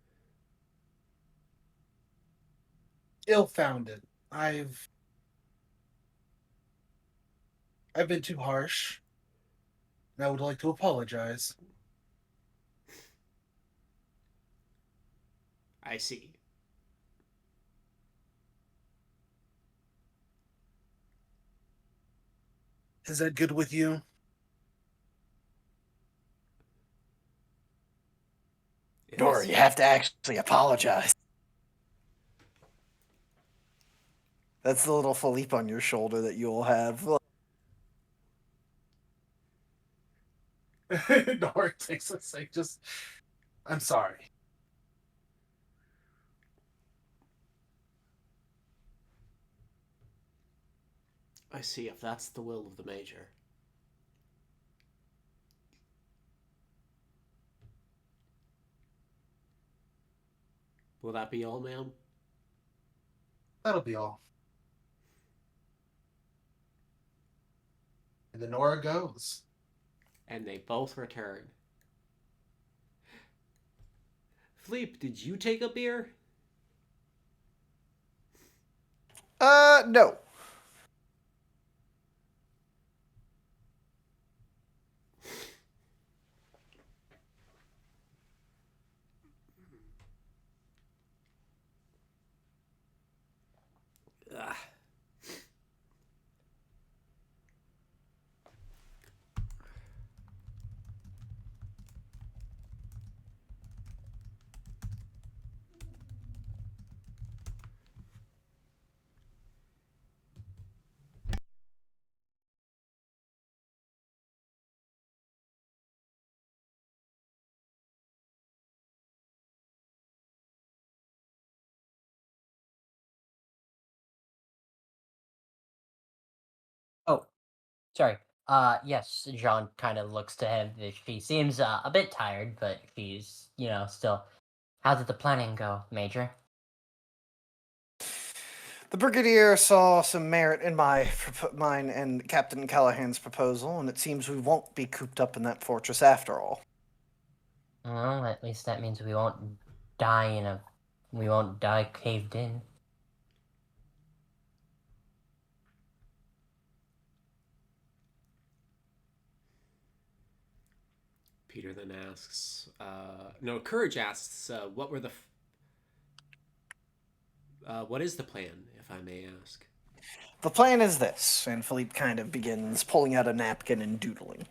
ill-founded. I've been too harsh, and I would like to apologize. I see. Is that good with you? It Nora, is. you have to actually apologize. That's the little Philippe on your shoulder that you all have. Nora takes a sec. Just, I'm sorry. I see, if that's the will of the Major. Will that be all, ma'am? That'll be all. And then Nora goes. And they both return. Philippe, did you take a beer? No. Ugh. Oh, sorry. Yes, Jeanne kind of looks to him. She seems a bit tired, but she's, still. How did the planning go, Major? The Brigadier saw some merit in mine and Captain Callaghan's proposal, and it seems we won't be cooped up in that fortress after all. Well, at least that means we won't die caved in. Peter then asks, no, Courage asks, what is the plan, if I may ask? The plan is this, and Philippe kind of begins pulling out a napkin and doodling.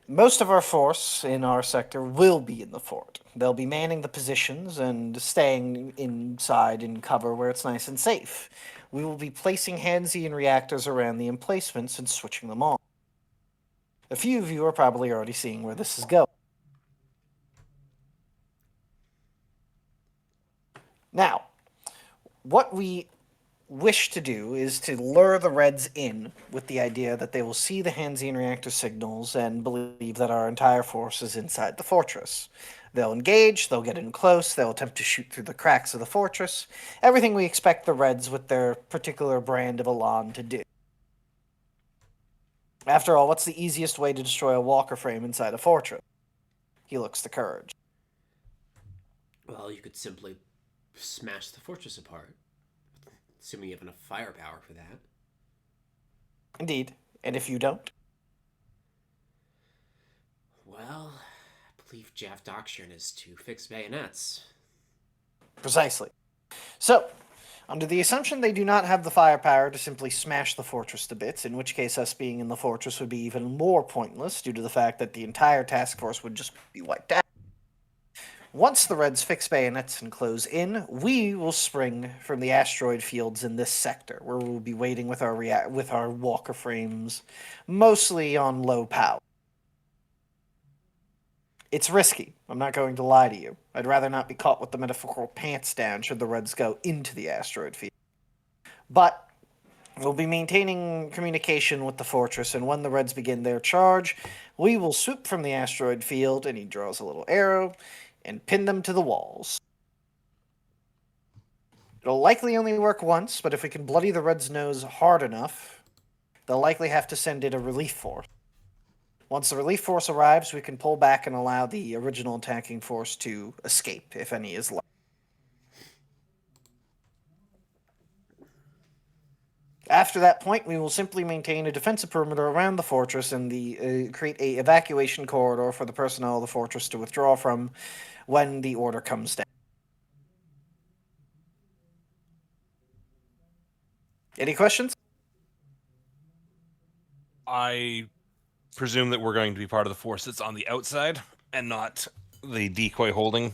Most of our force in our sector will be in the fort. They'll be manning the positions and staying inside in cover where it's nice and safe. We will be placing Hansian reactors around the emplacements and switching them on. A few of you are probably already seeing where this is going. Now, what we wish to do is to lure the Reds in with the idea that they will see the Hansian reactor signals and believe that our entire force is inside the fortress. They'll engage, they'll get in close, they'll attempt to shoot through the cracks of the fortress. Everything we expect the Reds with their particular brand of Elan to do. After all, what's the easiest way to destroy a walker frame inside a fortress? He looks to Courage. Well, you could simply smash the fortress apart. Assuming you have enough firepower for that. Indeed. And if you don't? Well, I believe Jaff doctrine is to fix bayonets. Precisely. So, under the assumption they do not have the firepower to simply smash the fortress to bits, in which case us being in the fortress would be even more pointless due to the fact that the entire task force would just be wiped out. Once the Reds fix bayonets and close in, we will spring from the asteroid fields in this sector, where we will be waiting with our walker frames, mostly on low power. It's risky, I'm not going to lie to you. I'd rather not be caught with the metaphorical pants down should the Reds go into the asteroid field. But we'll be maintaining communication with the fortress, and when the Reds begin their charge, we will swoop from the asteroid field, and he draws a little arrow, and pin them to the walls. It'll likely only work once, but if we can bloody the Reds' nose hard enough, they'll likely have to send in a relief force. Once the relief force arrives, we can pull back and allow the original attacking force to escape, if any is left. After that point, we will simply maintain a defensive perimeter around the fortress and create a evacuation corridor for the personnel of the fortress to withdraw from when the order comes down. Any questions? I presume that we're going to be part of the force that's on the outside and not the decoy holding.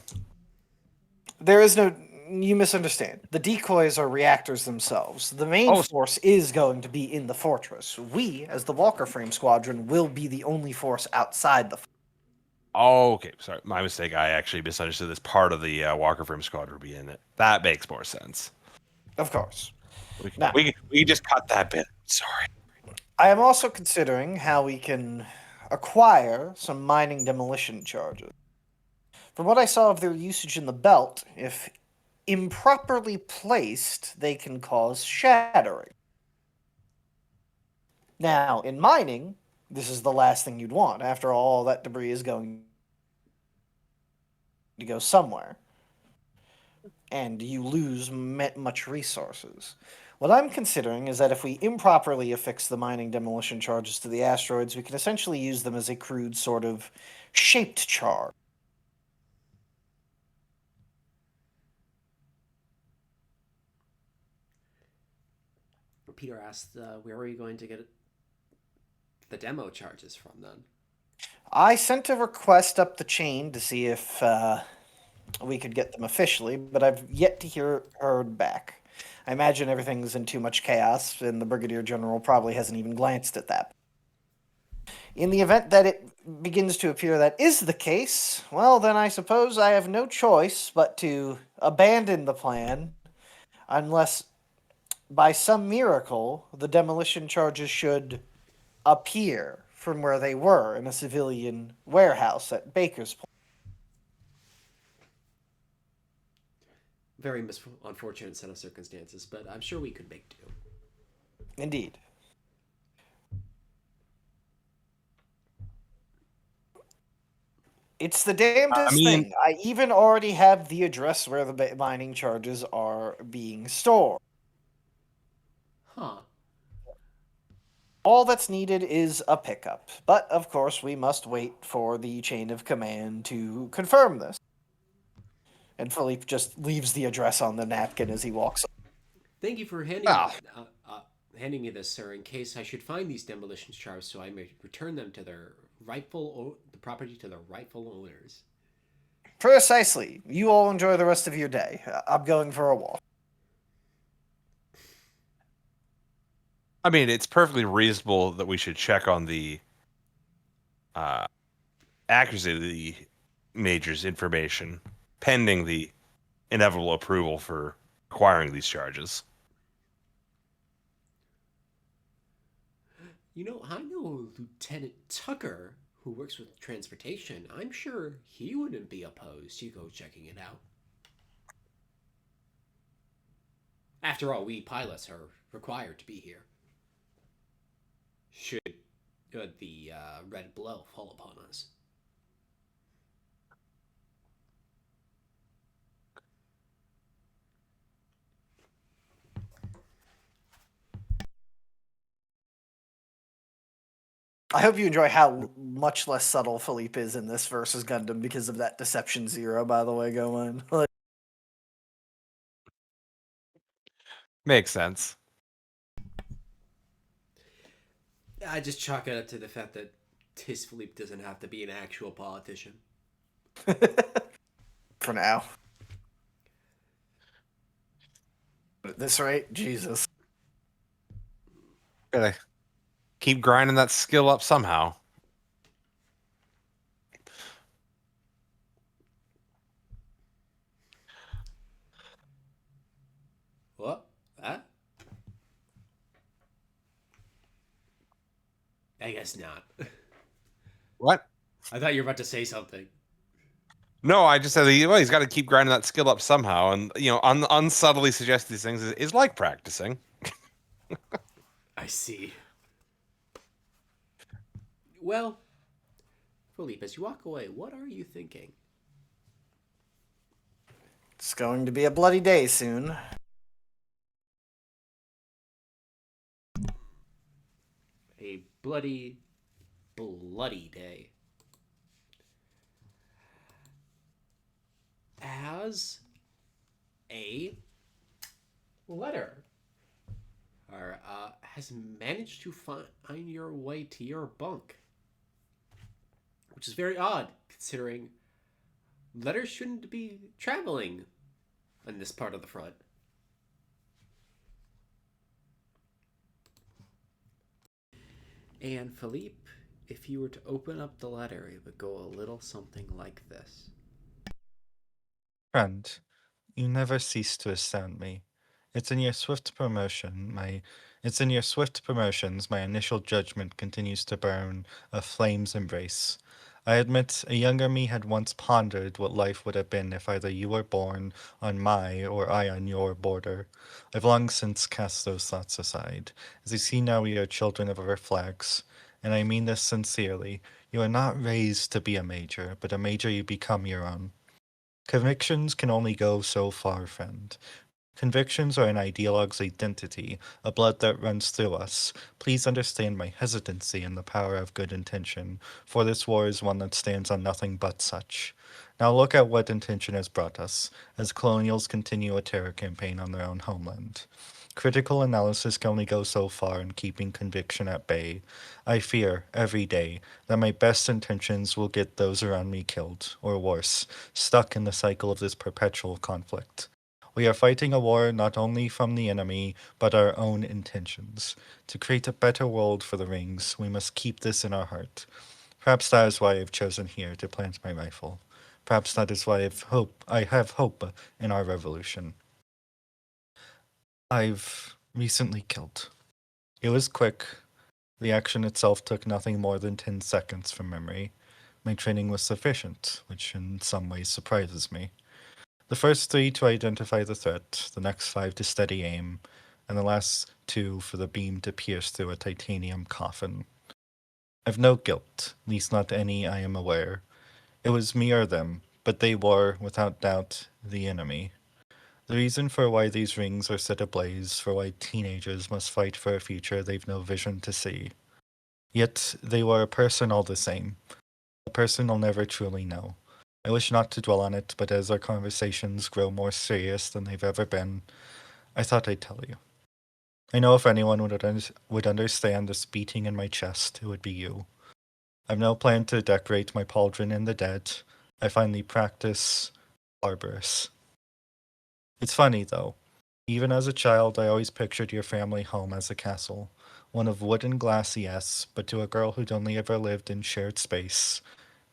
There is no. You misunderstand. The decoys are reactors themselves. The main force is going to be in the fortress. We, as the Walker Frame Squadron, will be the only force outside the. Oh, okay. Sorry, my mistake. I actually misunderstood this. Part of the Walker Frame Squad would be in it. That makes more sense. Of course. We just cut that bit. Sorry. I am also considering how we can acquire some mining demolition charges. From what I saw of their usage in the belt, if improperly placed, they can cause shattering. Now, in mining, this is the last thing you'd want. After all, that debris is going to go somewhere. And you lose much resources. What I'm considering is that if we improperly affix the mining demolition charges to the asteroids, we can essentially use them as a crude sort of shaped charge. Peter asked, where are you going to get the demo charges from then? I sent a request up the chain to see if we could get them officially, but I've yet to heard back. I imagine everything's in too much chaos, and the Brigadier General probably hasn't even glanced at that. In the event that it begins to appear that is the case, well, then I suppose I have no choice but to abandon the plan, unless by some miracle the demolition charges should appear from where they were in a civilian warehouse at Baker's Point. Very unfortunate set of circumstances, but I'm sure we could make do. Indeed. It's the damnedest thing. I even already have the address where the mining charges are being stored. Huh. All that's needed is a pickup. But, of course, we must wait for the chain of command to confirm this. And Philippe just leaves the address on the napkin as he walks up. Thank you for handing me this, sir, in case I should find these demolition charges so I may return them to their the property to their rightful owners. Precisely. You all enjoy the rest of your day. I'm going for a walk. I mean, it's perfectly reasonable that we should check on the accuracy of the Major's information, pending the inevitable approval for acquiring these charges. You know, I know Lieutenant Tucker, who works with transportation. I'm sure he wouldn't be opposed to go checking it out. After all, we pilots are required to be here. Should the red blow fall upon us. I hope you enjoy how much less subtle Philippe is in this versus Gundam because of that Deception Zero, by the way, going. Makes sense. I just chalk it up to the fact that Tis Philippe doesn't have to be an actual politician. For now. But at this rate, Jesus. Gotta keep grinding that skill up somehow. What? Huh? I guess not. What? I thought you were about to say something. No, I just said he's got to keep grinding that skill up somehow, and unsubtly suggest these things is like practicing. I see. Well, Philippe, as you walk away, what are you thinking? It's going to be a bloody day soon. a bloody, bloody day. As a letter has managed to find your way to your bunk, which is very odd considering letters shouldn't be traveling on this part of the front. And Philippe, if you were to open up the letter, it would go a little something like this. Friend, you never cease to astound me. It's in your swift promotions my initial judgment continues to burn a flame's embrace. I admit a younger me had once pondered what life would have been if either you were born on my or I on your border. I've long since cast those thoughts aside, as I see now we are children of our flags, and I mean this sincerely. You are not raised to be a major, but a major you become your own. Convictions can only go so far, friend. Convictions are an ideologue's identity, a blood that runs through us. Please understand my hesitancy in the power of good intention, for this war is one that stands on nothing but such. Now look at what intention has brought us, as colonials continue a terror campaign on their own homeland. Critical analysis can only go so far in keeping conviction at bay. I fear, every day, that my best intentions will get those around me killed, or worse, stuck in the cycle of this perpetual conflict. We are fighting a war not only from the enemy, but our own intentions. To create a better world for the rings, we must keep this in our heart. Perhaps that is why I've chosen here to plant my rifle. Perhaps that is why I have hope in our revolution. I've recently killed. It was quick. The action itself took nothing more than 10 seconds from memory. My training was sufficient, which in some ways surprises me. The first 3 to identify the threat, the next 5 to steady aim, and the last 2 for the beam to pierce through a titanium coffin. I've no guilt, at least not any I am aware. It was me or them, but they were, without doubt, the enemy. The reason for why these rings are set ablaze, for why teenagers must fight for a future they've no vision to see. Yet they were a person all the same, a person I'll never truly know. I wish not to dwell on it, but as our conversations grow more serious than they've ever been, I thought I'd tell you. I know if anyone would understand this beating in my chest, it would be you. I've no plan to decorate my pauldron in the dead. I find the practice barbarous. It's funny, though. Even as a child, I always pictured your family home as a castle. One of wood and glass, yes, but to a girl who'd only ever lived in shared space,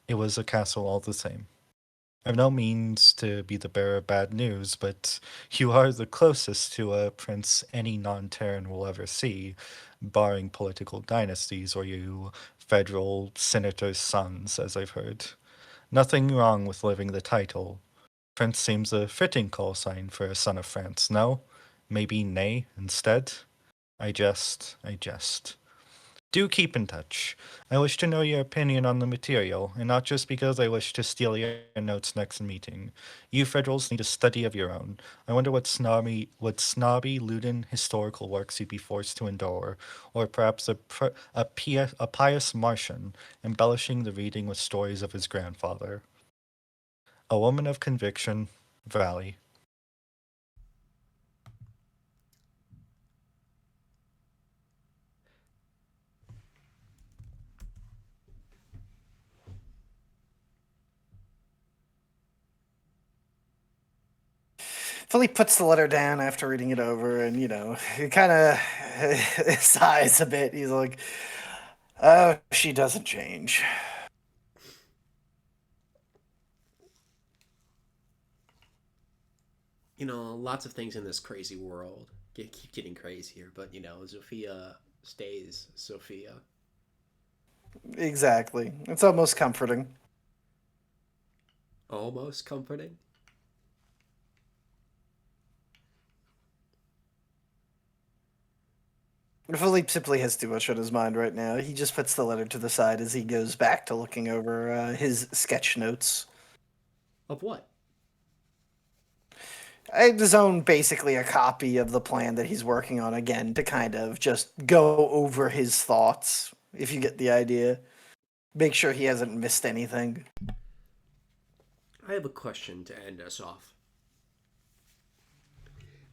it was a castle all the same. I've no means to be the bearer of bad news, but you are the closest to a prince any non-Terran will ever see, barring political dynasties or you federal senators' sons, as I've heard. Nothing wrong with living the title. Prince seems a fitting call sign for a son of France, no? Maybe nay instead? I jest. Do keep in touch. I wish to know your opinion on the material, and not just because I wish to steal your notes next meeting. You Federals need a study of your own. I wonder what snobby, Ludin historical works you'd be forced to endure, or perhaps a pious Martian embellishing the reading with stories of his grandfather. A woman of conviction, Valley. Philippe puts the letter down after reading it over, and he kind of sighs a bit. He's like, "Oh, she doesn't change." Lots of things in this crazy world keep getting crazier, but Sophia stays Sophia. Exactly. It's almost comforting. Almost comforting. Philippe simply has too much on his mind right now. He just puts the letter to the side as he goes back to looking over his sketch notes. Of what? His own basically a copy of the plan that he's working on again to kind of just go over his thoughts, if you get the idea. Make sure he hasn't missed anything. I have a question to end us off.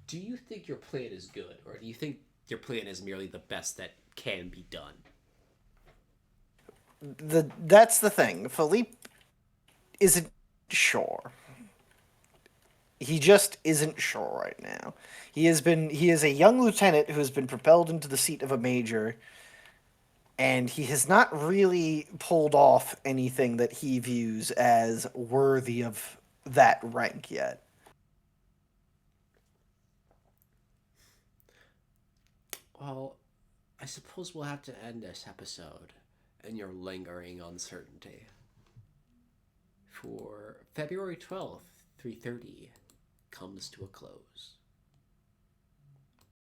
Do you think your plan is good, or do you think your plan is merely the best that can be done? That's the thing. Philippe isn't sure. He just isn't sure right now. He is a young lieutenant who has been propelled into the seat of a major, and he has not really pulled off anything that he views as worthy of that rank yet. Well, I suppose we'll have to end this episode in your lingering uncertainty. For February 12th, 3:30 comes to a close.